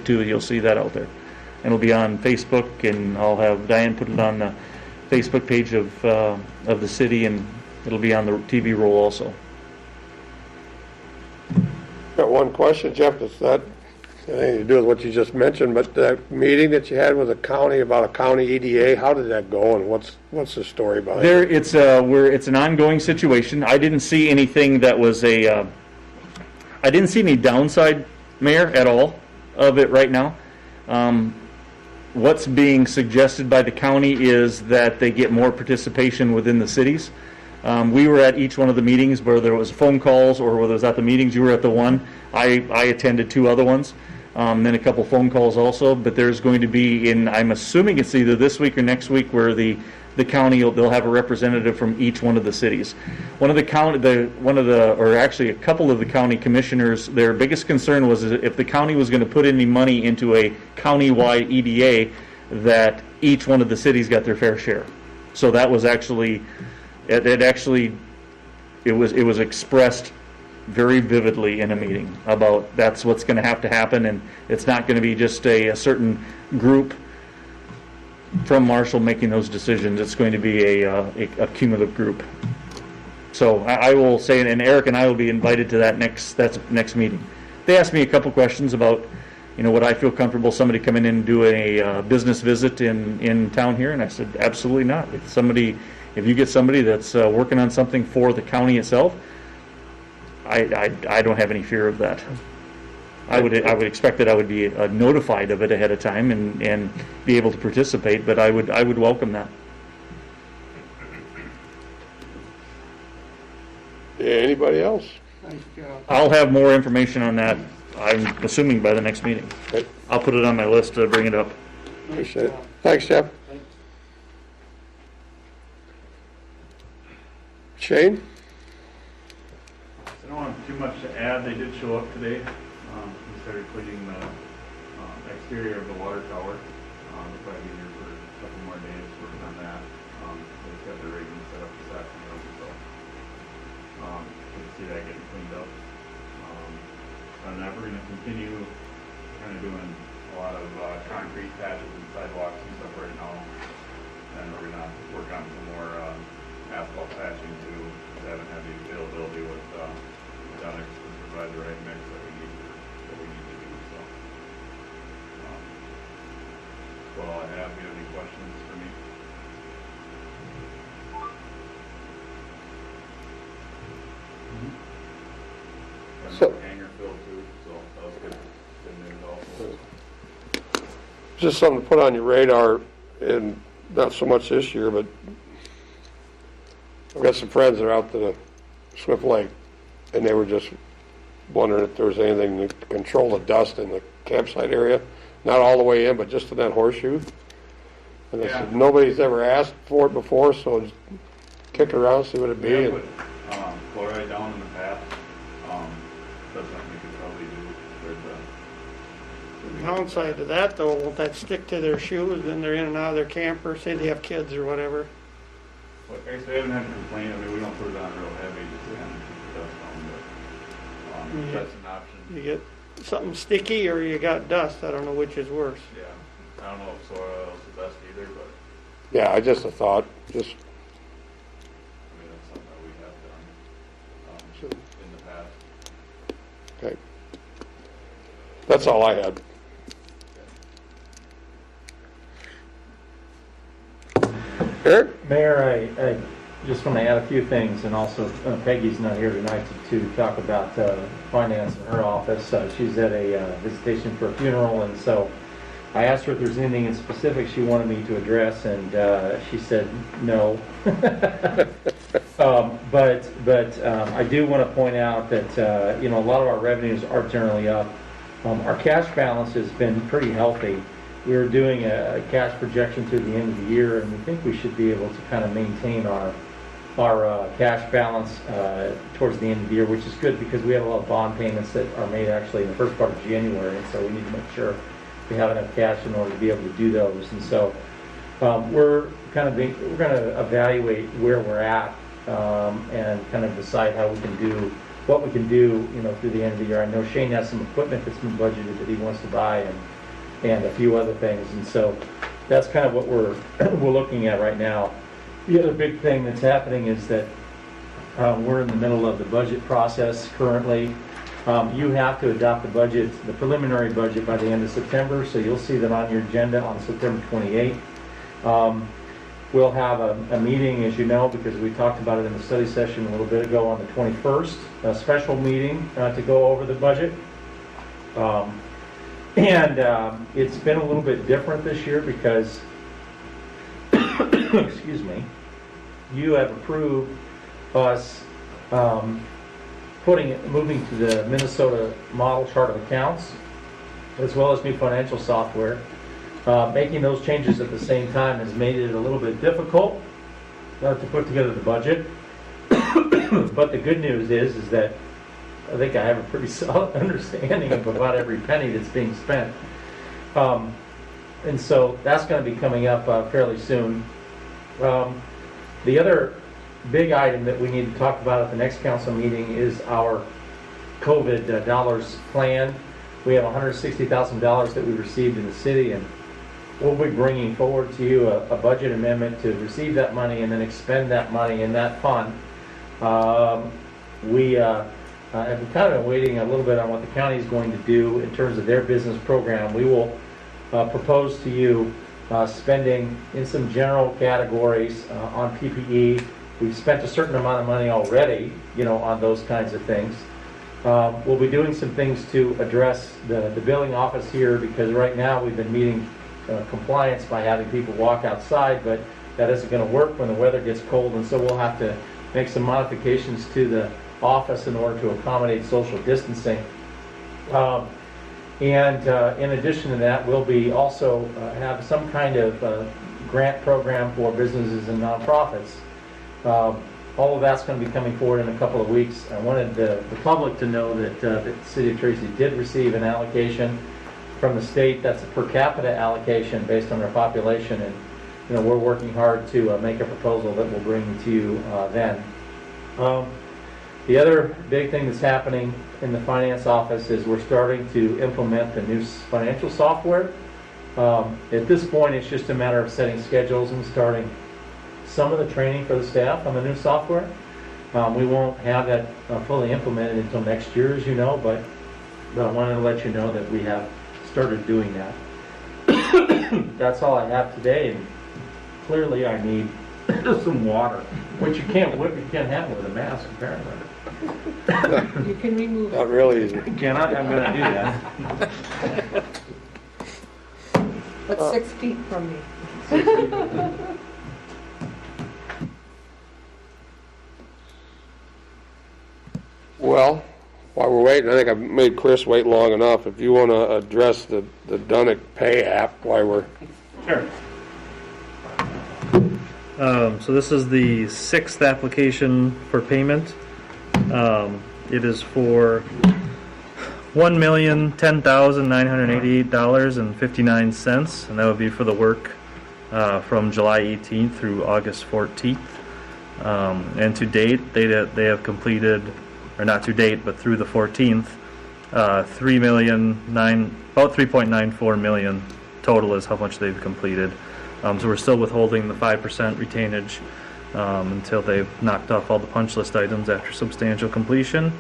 too. You'll see that out there, and it'll be on Facebook. And I'll have Diane put it on the Facebook page of the city, and it'll be on the TV roll also. Got one question, Jeff. It's not anything to do with what you just mentioned, but that meeting that you had with the county about a county EDA, how did that go, and what's the story behind it? It's an ongoing situation. I didn't see anything that was I didn't see any downside, Mayor, at all of it right now. What's being suggested by the county is that they get more participation within the cities. We were at each one of the meetings where there was phone calls, or whether it was at the meetings. You were at the one. I attended 2 other ones. Then a couple phone calls also, but there's going to be I'm assuming it's either this week or next week, where the county they'll have a representative from each one of the cities. Or actually a couple of the county commissioners, their biggest concern was if the county was going to put any money into a county-wide EDA, that each one of the cities got their fair share. So that was actually it was expressed very vividly in a meeting about that's what's going to have to happen, and it's not going to be just a certain group from Marshall making those decisions. It's going to be a cumulative group. So I will say, and Eric and I will be invited to that next meeting. They asked me a couple questions about, would I feel comfortable somebody coming in and do a business visit in town here, and I said absolutely not. If you get somebody that's working on something for the county itself, I don't have any fear of that. I would expect that I would be notified of it ahead of time and be able to participate, but I would welcome that. Yeah, anybody else? I'll have more information on that, I'm assuming, by the next meeting. Okay. I'll put it on my list to bring it up. Appreciate it. Thanks, Jeff. Shane? I don't have too much to add. They did show up today. We started cleaning the exterior of the water tower. They'll probably be here for a couple more days working on that. They just got their rigging set up this afternoon, so good to see that getting cleaned up. And that we're going to continue kind of doing a lot of concrete patches and sidewalks and stuff right now. And we're going to work on some more asphalt patching too. We haven't had the availability with Dunix to provide the right mix that we need to do. So, well, I have. Do you have any questions for me? So, hangar filled too, so that was good news also. just something to put on your radar, and not so much this year, but I've got some friends that are out to the Swift Lake, and they were just wondering if there was anything to control the dust in the campsite area. Not all the way in, but just in that horseshoe. And I said, nobody's ever asked for it before, so just kick it around, see what it'd be. Yeah, put chloride down in the path. downside to that, though, won't that stick to their shoes, then they're in and out of their camper, say they have kids or whatever? But actually, I haven't had a complaint. I mean, we don't put it on real heavy, just to kind of keep the dust on, but that's an option. You get something sticky or you got dust, I don't know which is worse. Yeah, I don't know if soil is the best either, but Yeah, I just a thought, just, I mean, that's something that we have done in the past. okay. That's all I had. Eric? Mayor, I just want to add a few things, and also Peggy's not here tonight to talk about finance in her office. She's at a visitation for a funeral, and so I asked her if there's anything in specific she wanted me to address, and she said no. But I do want to point out that a lot of our revenues are generally up. Our cash balance has been pretty healthy. We were doing a cash projection through the end of the year, and we think we should be able to kind of maintain our cash balance towards the end of the year, which is good because we have a lot of bond payments that are made actually in the first part of January, and so we need to make sure we have enough cash in order to be able to do those. And so we're going to evaluate where we're at and kind of decide how we can do what we can do, through the end of the year. I know Shane has some equipment that's been budgeted that he wants to buy, and a few other things, and so that's kind of what we're looking at right now. The other big thing that's happening is that we're in the middle of the budget process currently. You have to adopt the preliminary budget by the end of September, so you'll see that on your agenda on September 28th. We'll have a meeting, as you know, because we talked about it in the study session a little bit ago, on the 21st, a special meeting to go over the budget. And it's been a little bit different this year because, excuse me, you have approved us moving to the Minnesota model chart of accounts, as well as new financial software. Making those changes at the same time has made it a little bit difficult to put together the budget. But the good news is that I think I have a pretty solid understanding of about every penny that's being spent. And so that's going to be coming up fairly soon. The other big item that we need to talk about at the next council meeting is our COVID dollars plan. We have $160,000 that we received in the city, and we'll be bringing forward to you a budget amendment to receive that money and then expend that money in that fund. We have kind of been waiting a little bit on what the county is going to do in terms of their business program. We will propose to you spending in some general categories on PPE. We've spent a certain amount of money already, on those kinds of things. We'll be doing some things to address the billing office here, because right now we've been meeting compliance by having people walk outside, but that isn't going to work when the weather gets cold, and so we'll have to make some modifications to the office in order to accommodate social distancing. And in addition to that, we'll be also have some kind of grant program for businesses and nonprofits. All of that's going to be coming forward in a couple of weeks. I wanted the public to know that the City of Tracy did receive an allocation from the state. That's a per capita allocation based on their population, and we're working hard to make a proposal that we'll bring to you then. The other big thing that's happening in the finance office is we're starting to implement the new financial software. At this point, it's just a matter of setting schedules and starting some of the training for the staff on the new software. We won't have that fully implemented until next year, as you know, but I wanted to let you know that we have started doing that. That's all I have today, and clearly I need some water, which you can't have with a mask, apparently. You can remove it. Not really easy. Can I? I'm going to do that. But 6 feet from me. Well, while we're waiting, I think I've made Chris wait long enough. If you want to address the Dunick Pay app while we're... Sure. So this is the 6th application for payment. It is for $1,010,988.59, and that would be for the work from July 18th through August 14th. And to date, they have completed, or not to date, but through the 14th, about 3.94 million total is how much they've completed. So we're still withholding the 5% retainage until they've knocked off all the punch list items after substantial completion.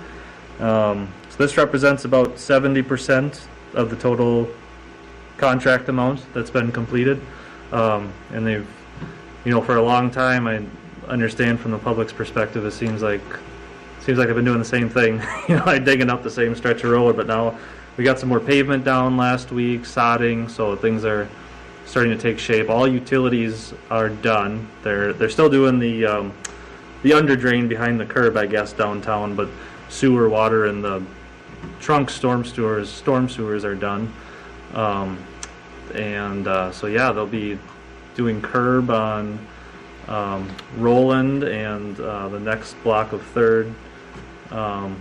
So this represents about 70% of the total contract amount that's been completed. And they've, for a long time, I understand from the public's perspective, it seems like I've been doing the same thing, like digging up the same stretch of road, but now we got some more pavement down last week, sodding, so things are starting to take shape. All utilities are done. They're still doing the under drain behind the curb, I guess, downtown, but sewer, water, and the trunk storm sewers are done. So yeah, they'll be doing curb on Roland and the next block of 3rd, and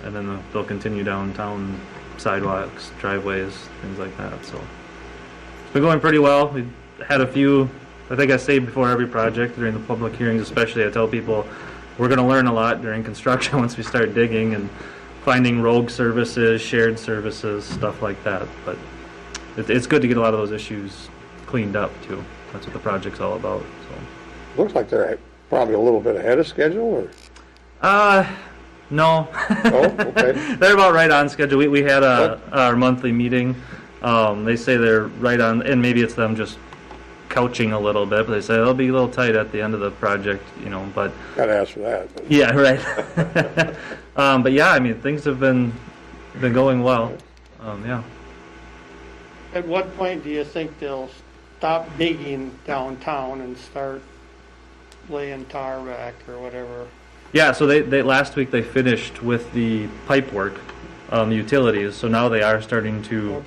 then they'll continue downtown, sidewalks, driveways, things like that. So it's been going pretty well. We had a few, I think I say before every project during the public hearings especially, I tell people we're going to learn a lot during construction once we start digging and finding rogue services, shared services, stuff like that. But it's good to get a lot of those issues cleaned up too. That's what the project's all about. So Looks like they're probably a little bit ahead of schedule, or? No. Oh, okay. They're about right on schedule. We had our monthly meeting. They say they're right on, and maybe it's them just couching a little bit, but they say they'll be a little tight at the end of the project, but. Gotta ask for that. But. Yeah, right. But yeah, I mean, things have been going well. Yeah. At what point do you think they'll stop digging downtown and start laying tar back or whatever? Yeah, so they last week they finished with the pipe work, the utilities. So now they are starting to,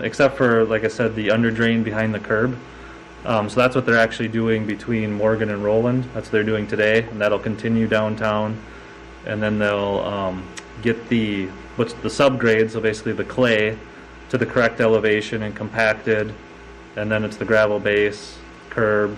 except for, like I said, the under drain behind the curb. So that's what they're actually doing between Morgan and Roland. That's what they're doing today, and that'll continue downtown. And then they'll get the subgrade, so basically the clay, to the correct elevation and compacted, and then it's the gravel base, curb,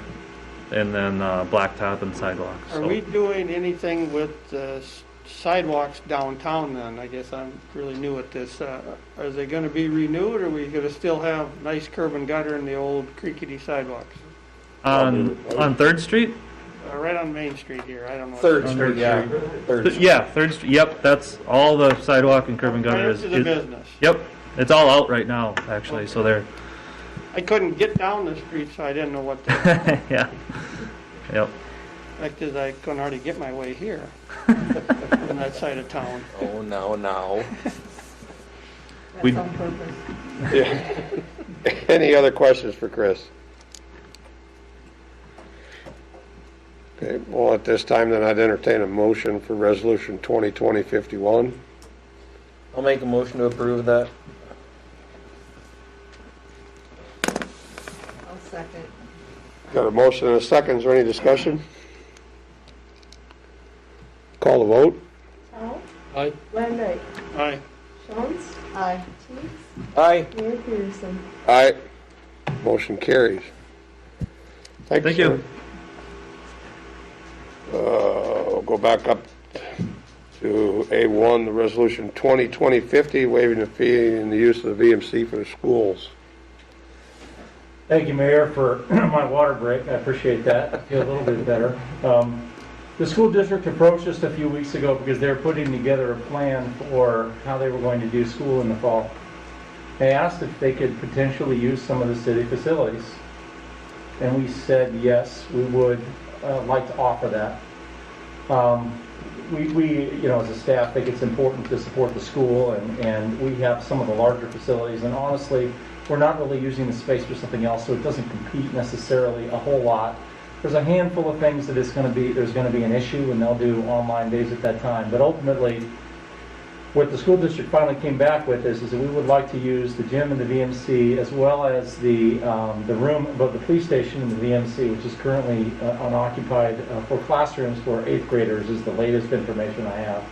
and then blacktop and sidewalks. Are we doing anything with the sidewalks downtown then? I guess I'm really new at this. Are they going to be renewed, or are we going to still have nice curb and gutter in the old creaky sidewalks? On 3rd Street? Right on Main Street here. I don't know. 3rd Street, yeah. 3rd Street. Yeah, 3rd Street. Yep, that's all the sidewalk and curb and gutter is. The business. Yep, it's all out right now, actually. So they're. I couldn't get down the street, so I didn't know what to do. Yeah. Yep. Fact is, I couldn't hardly get my way here on that side of town. Oh, no. That's on purpose. Yeah. Any other questions for Chris? Okay, well, at this time, then I'd entertain a motion for Resolution 2020-51. I'll make a motion to approve that. I'll second. Got a motion and a second. Is there any discussion? Call the vote. Powell. Aye. Landry. Aye. Jones. Aye. Teagues. Aye. Mayor Peterson. Aye. Motion carries. Thank you. We'll go back up to A1, the Resolution 2020-50, waiving the fee and the use of the VMC for the schools. Thank you, Mayor, for my water break. I appreciate that. I feel a little bit better. The school district approached us a few weeks ago because they were putting together a plan for how they were going to do school in the fall. They asked if they could potentially use some of the city facilities. And we said, yes, we would like to offer that. We, as a staff, think it's important to support the school, and we have some of the larger facilities, and honestly, we're not really using the space for something else, so it doesn't compete necessarily a whole lot. There's a handful of things that there's going to be an issue, and they'll do online days at that time. But ultimately, what the school district finally came back with is that we would like to use the gym and the VMC, as well as the room above the police station and the VMC, which is currently unoccupied for classrooms for 8th graders, is the latest information I have.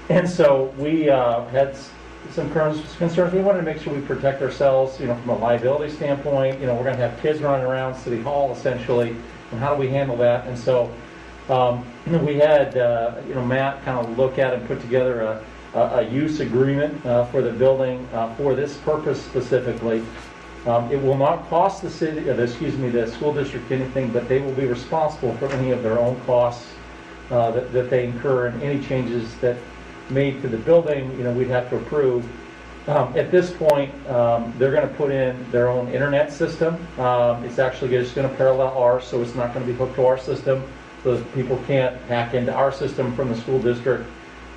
And so we had some concerns. We wanted to make sure we protect ourselves, from a liability standpoint. We're going to have kids running around City Hall essentially, and how do we handle that? And so we had, Matt kind of look at and put together a use agreement for the building for this purpose specifically. It will not cost the city, the school district anything, but they will be responsible for any of their own costs that they incur, and any changes that made to the building, we'd have to approve. At this point, they're going to put in their own internet system. It's actually just going to parallel ours, so it's not going to be hooked to our system, so that people can't hack into our system from the school district.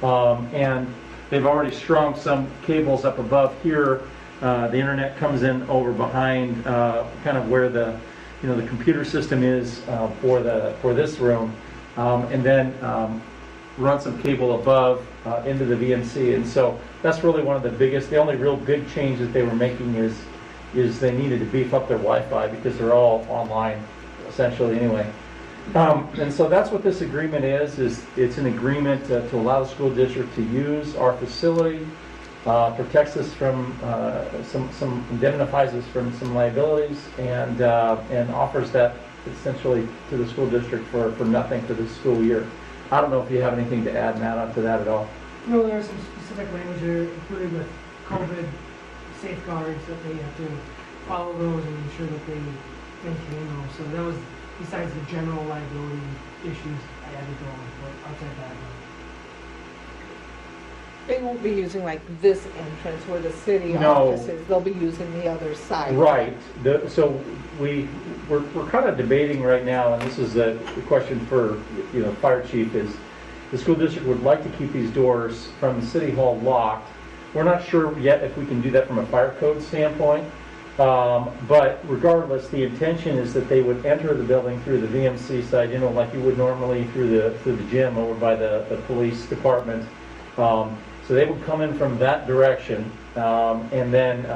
And they've already strung some cables up above here. The internet comes in over behind kind of where the computer system is for this room, and then run some cable above into the VMC. And so that's really one of the only real big change that they were making is they needed to beef up their Wi-Fi because they're all online essentially anyway. And so that's what this agreement is it's an agreement to allow the school district to use our facility, protects us from indemnifies us from some liabilities, and offers that essentially to the school district for nothing for this school year. I don't know if you have anything to add, Matt, up to that at all. No, there are some specific language there included with COVID safeguards that they have to follow those and ensure that they maintain those. So that was besides the general liability issues I added those, but outside that. They won't be using like this entrance where the city No. office is. They'll be using the other side. Right. So we're kind of debating right now, and this is the question for fire chief, is the school district would like to keep these doors from the city hall locked. We're not sure yet if we can do that from a fire code standpoint, but regardless, the intention is that they would enter the building through the VMC side, like you would normally through the gym over by the police department. So they would come in from that direction and then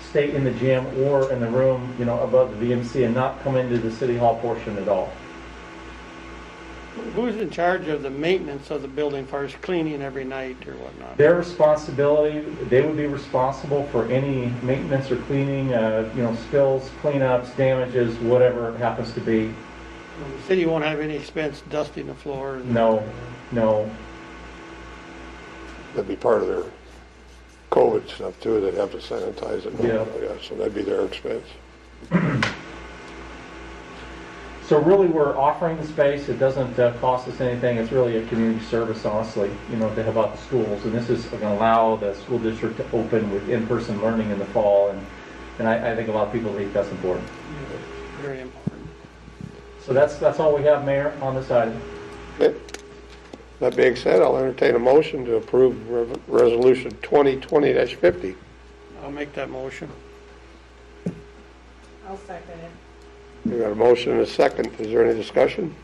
stay in the gym or in the room, above the VMC, and not come into the city hall portion at all. Who's in charge of the maintenance of the building, as far as cleaning every night or whatnot? Their responsibility, they would be responsible for any maintenance or cleaning, spills, cleanups, damages, whatever it happens to be. The city won't have any expense dusting the floor? No. That'd be part of their COVID stuff too, they'd have to sanitize it. Yeah. So that'd be their expense. So really, we're offering the space. It doesn't cost us anything. It's really a community service, honestly, to help out the schools. And this is going to allow the school district to open with in-person learning in the fall. And I think a lot of people think that's important. Yeah, very important. So that's all we have, Mayor, on this item. Okay. That being said, I'll entertain a motion to approve Resolution 2020-50. I'll make that motion. I'll second it. We got a motion and a second. Is there any discussion?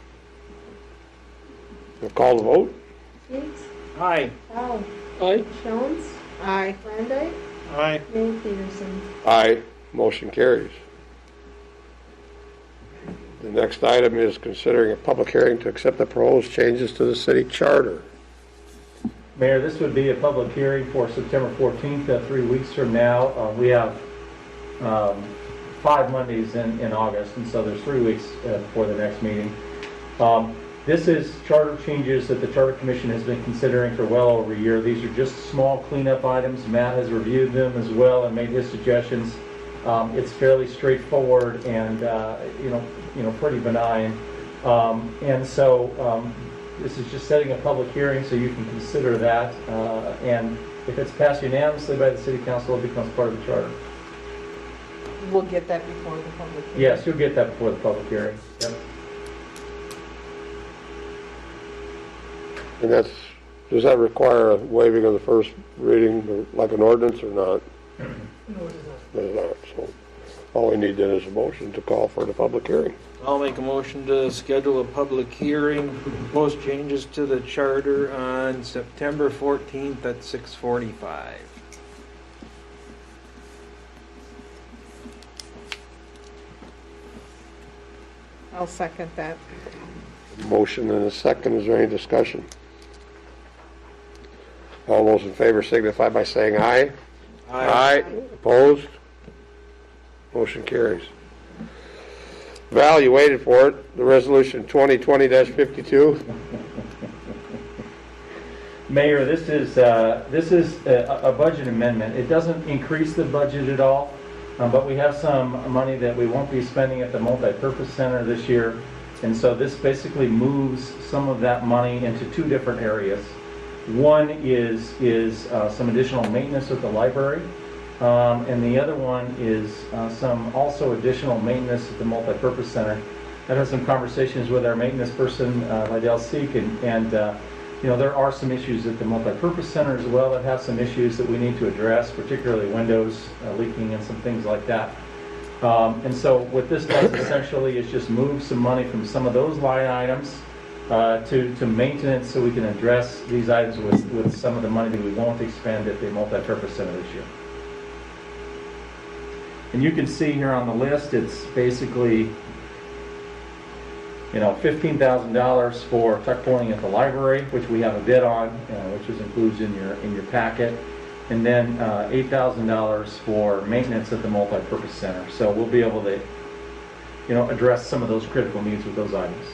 We'll call the vote. Yates, Aye. Powell, Aye. Jones, Aye. Landine, Aye. Mayor Peterson. Aye. Motion carries. The next item is considering a public hearing to accept the proposed changes to the city charter. Mayor, this would be a public hearing for September 14th, 3 weeks from now. We have 5 Mondays in August, and so there's 3 weeks before the next meeting. This is charter changes that the Charter Commission has been considering for well over a year. These are just small cleanup items. Matt has reviewed them as well and made his suggestions. It's fairly straightforward and pretty benign. And so this is just setting a public hearing so you can consider that. And if it's passed unanimously by the City Council, it becomes part of the charter. We'll get that before the public hearing. Yes, you'll get that before the public hearing. Yep. And does that require a waiving of the first reading like an ordinance or not? No, it is not. It does not. So all we need then is a motion to call for the public hearing. I'll make a motion to schedule a public hearing for proposed changes to the charter on September 14th at 6:45. I'll second that. Motion and a second. Is there any discussion? All those in favor signify by saying aye. Aye. Opposed? Motion carries. Val, you waited for it. The resolution 2020-52. Mayor, this is a budget amendment. It doesn't increase the budget at all, but we have some money that we won't be spending at the multi-purpose center this year. And so this basically moves some of that money into two different areas. One is some additional maintenance at the library, and the other one is some also additional maintenance at the multi-purpose center. I've had some conversations with our maintenance person, Lydell Seek, and you know, there are some issues at the multi-purpose center as well that have some issues that we need to address, particularly windows leaking and some things like that. And so what this does essentially is just move some money from some of those line items to maintenance, so we can address these items with some of the money that we won't expend at the multi-purpose center this year. And you can see here on the list, it's basically, you know, $15,000 for tuck pointing at the library, which we have a bid on, which is included in your packet, and then $8,000 for maintenance at the multi-purpose center. So we'll be able to, you know, address some of those critical needs with those items.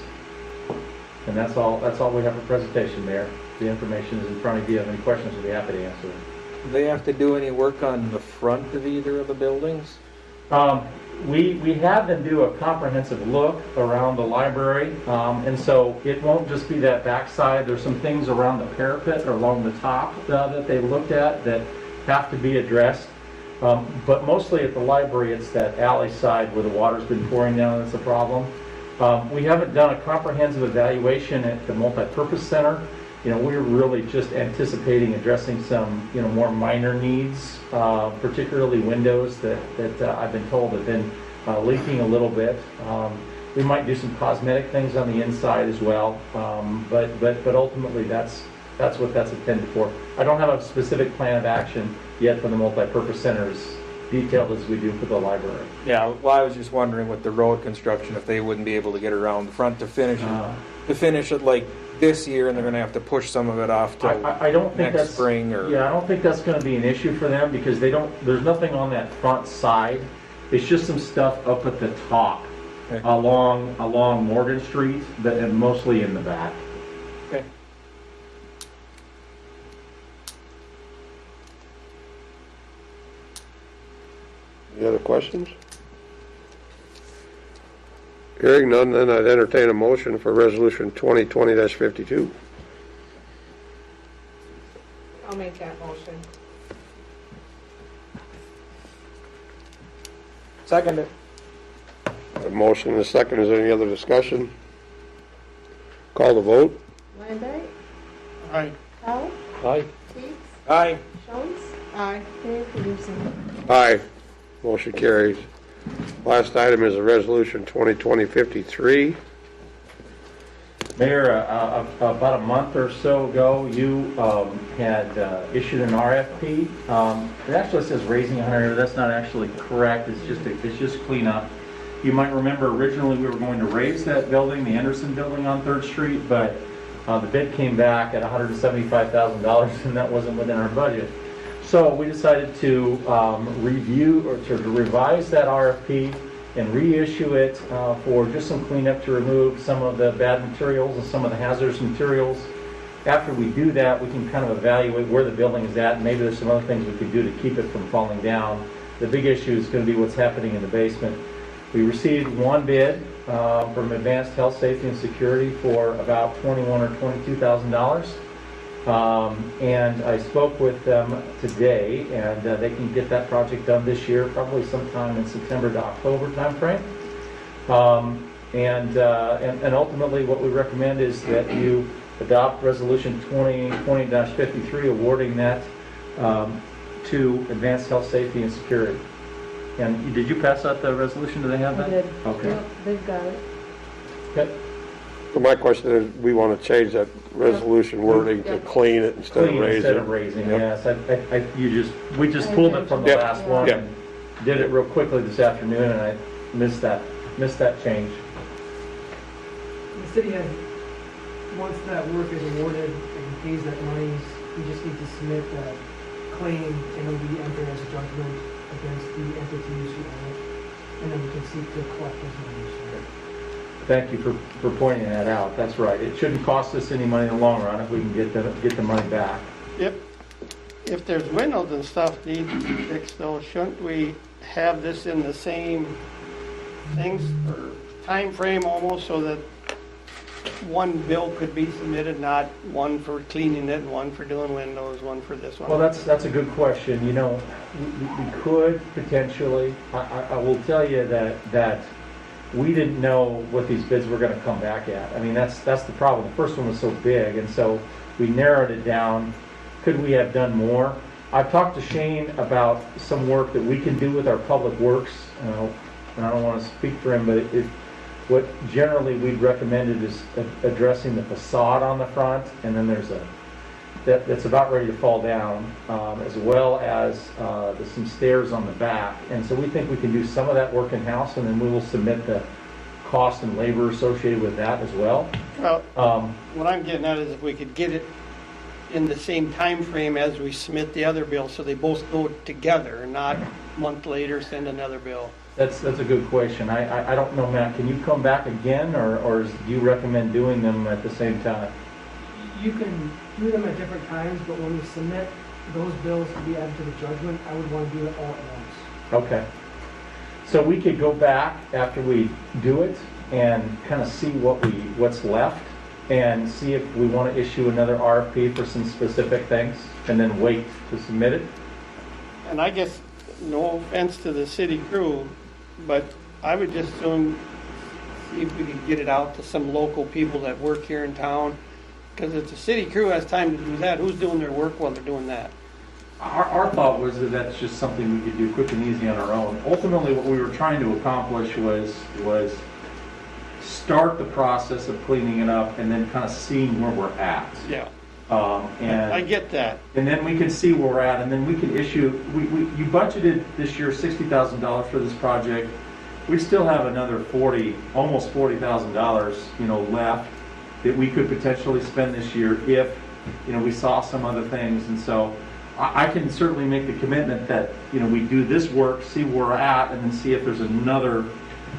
And that's all we have for presentation, Mayor. The information is in front of you. If you have any questions, we'll be happy to answer them. Do they have to do any work on the front of either of the buildings? We have them do a comprehensive look around the library, and so it won't just be that backside. There's some things around the parapet or along the top that they looked at that have to be addressed. But mostly at the library, it's that alley side where the water's been pouring down that's a problem. We haven't done a comprehensive evaluation at the multi-purpose center. You know, we're really just anticipating addressing some, you know, more minor needs, particularly windows that I've been told have been leaking a little bit. We might do some cosmetic things on the inside as well, but ultimately that's what that's intended for. I don't have a specific plan of action yet for the multi-purpose center, as detailed as we do for the library. Yeah, well, I was just wondering with the road construction, if they wouldn't be able to get around the front to finish it like this year, and they're going to have to push some of it off to I don't think next spring. Or yeah, I don't think that's going to be an issue for them, because there's nothing on that front side. It's just some stuff up at the top, okay, along Morgan Street, and mostly in the back. Okay. Any other questions? Hearing none, then I'd entertain a motion for resolution 2020-52. I'll make that motion. Second it. A motion and a second. Is there any other discussion? Call the vote. Lineberg, Aye. Powell, Aye. Teets, Aye. Jones, Aye. Mayor Peterson. Aye. Motion carries. Last item is a resolution 2020-53. Mayor, about a month or so ago, you had issued an RFP. It actually says raising 100. That's not actually correct. It's just cleanup. You might remember originally we were going to raise that building, the Anderson building on 3rd Street, but the bid came back at $175,000, and that wasn't within our budget. So we decided to review or to revise that RFP and reissue it for just some cleanup to remove some of the bad materials and some of the hazardous materials. After we do that, we can kind of evaluate where the building is at, and maybe there's some other things we could do to keep it from falling down. The big issue is going to be what's happening in the basement. We received one bid from Advanced Health, Safety, and Security for about $21,000 or $22,000. And I spoke with them today, and they can get that project done this year, probably sometime in September to October timeframe. And ultimately, what we recommend is that you adopt Resolution 2020-53, awarding that to Advanced Health, Safety, and Security. And did you pass out the resolution? Do they have that? I did. Okay. Yep, they've got it. Okay. So my question is, we want to change that resolution wording to clean it instead of raise it. Instead of raising, Yep. yes. We just pulled it from the Yep. last one Yep. and did it real quickly this afternoon, and I missed that change. The city has, once that work is awarded and pays that money's You just need to submit the claim, and it'll be entered as a judgment against the entities who own it, and then we can seek to collect those monies. Thank you for pointing that out. That's right. It shouldn't cost us any money in the long run if we can get the money back. If there's windows and stuff need to be fixed though, shouldn't we have this in the same things or time frame almost so that one bill could be submitted, not one for cleaning it, one for doing windows, one for this one? Well, that's a good question. You know, we could potentially. I will tell you that we didn't know what these bids were going to come back at. I mean, that's the problem. The first one was so big, and so we narrowed it down. Could we have done more? I've talked to Shane about some work that we can do with our public works, and I don't want to speak for him, but what generally we'd recommended is addressing the facade on the front, and then there's that's about ready to fall down, as well as some stairs on the back. And so we think we can do some of that work in-house, and then we will submit the cost and labor associated with that as well. Well, what I'm getting at is if we could get it in the same time frame as we submit the other bill, so they both go together, and not a month later send another bill. That's a good question. I don't know, Matt, can you come back again, or do you recommend doing them at the same time? You can do them at different times, but when we submit those bills to be added to the judgment, I would want to do it all at once. Okay. So we could go back after we do it and kind of see what's left, and see if we want to issue another RFP for some specific things, and then wait to submit it. And I guess, no offense to the city crew, but I would just soon see if we could get it out to some local people that work here in town. Because if the city crew has time to do that, who's doing their work while they're doing that? Our thought was that that's just something we could do quick and easy on our own. Ultimately, what we were trying to accomplish was start the process of cleaning it up and then kind of seeing where we're at. Yeah. And I get that. And then we can see where we're at, and then we can issue. You budgeted this year $60,000 for this project. We still have another almost $40,000, left that we could potentially spend this year if, we saw some other things. And so I can certainly make the commitment that, we do this work, see where we're at, and then see if there's another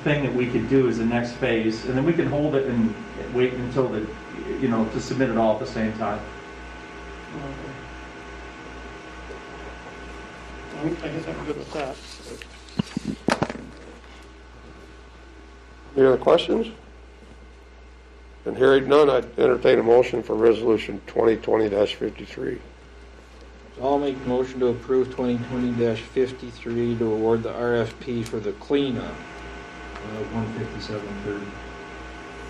thing that we could do as the next phase, and then we can hold it and wait until to submit it all at the same time. I guess I'm good with that. Any other questions? And hearing none, I'd entertain a motion for resolution 2020-53. I'll make a motion to approve 2020-53 to award the RFP for the cleanup of 15730.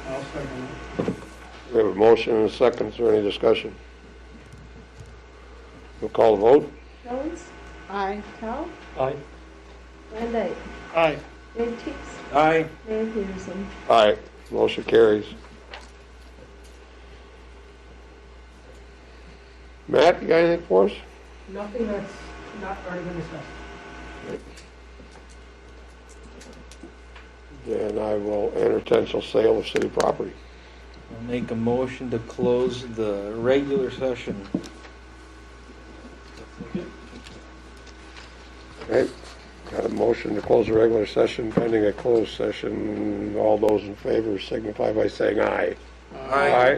I'll second it. We have a motion and a second. Is there any discussion? We'll call the vote. Jones? Aye. Cal? Aye. Van Dyke? Aye. Dave Teets? Aye. Mayor Peterson? Aye. Motion carries. Matt, you got anything for us? Nothing that's not already been discussed. And I will enter potential sale of city property. I'll make a motion to close the regular session. Okay. Got a motion to close the regular session pending a closed session. All those in favor signify by saying aye. Aye.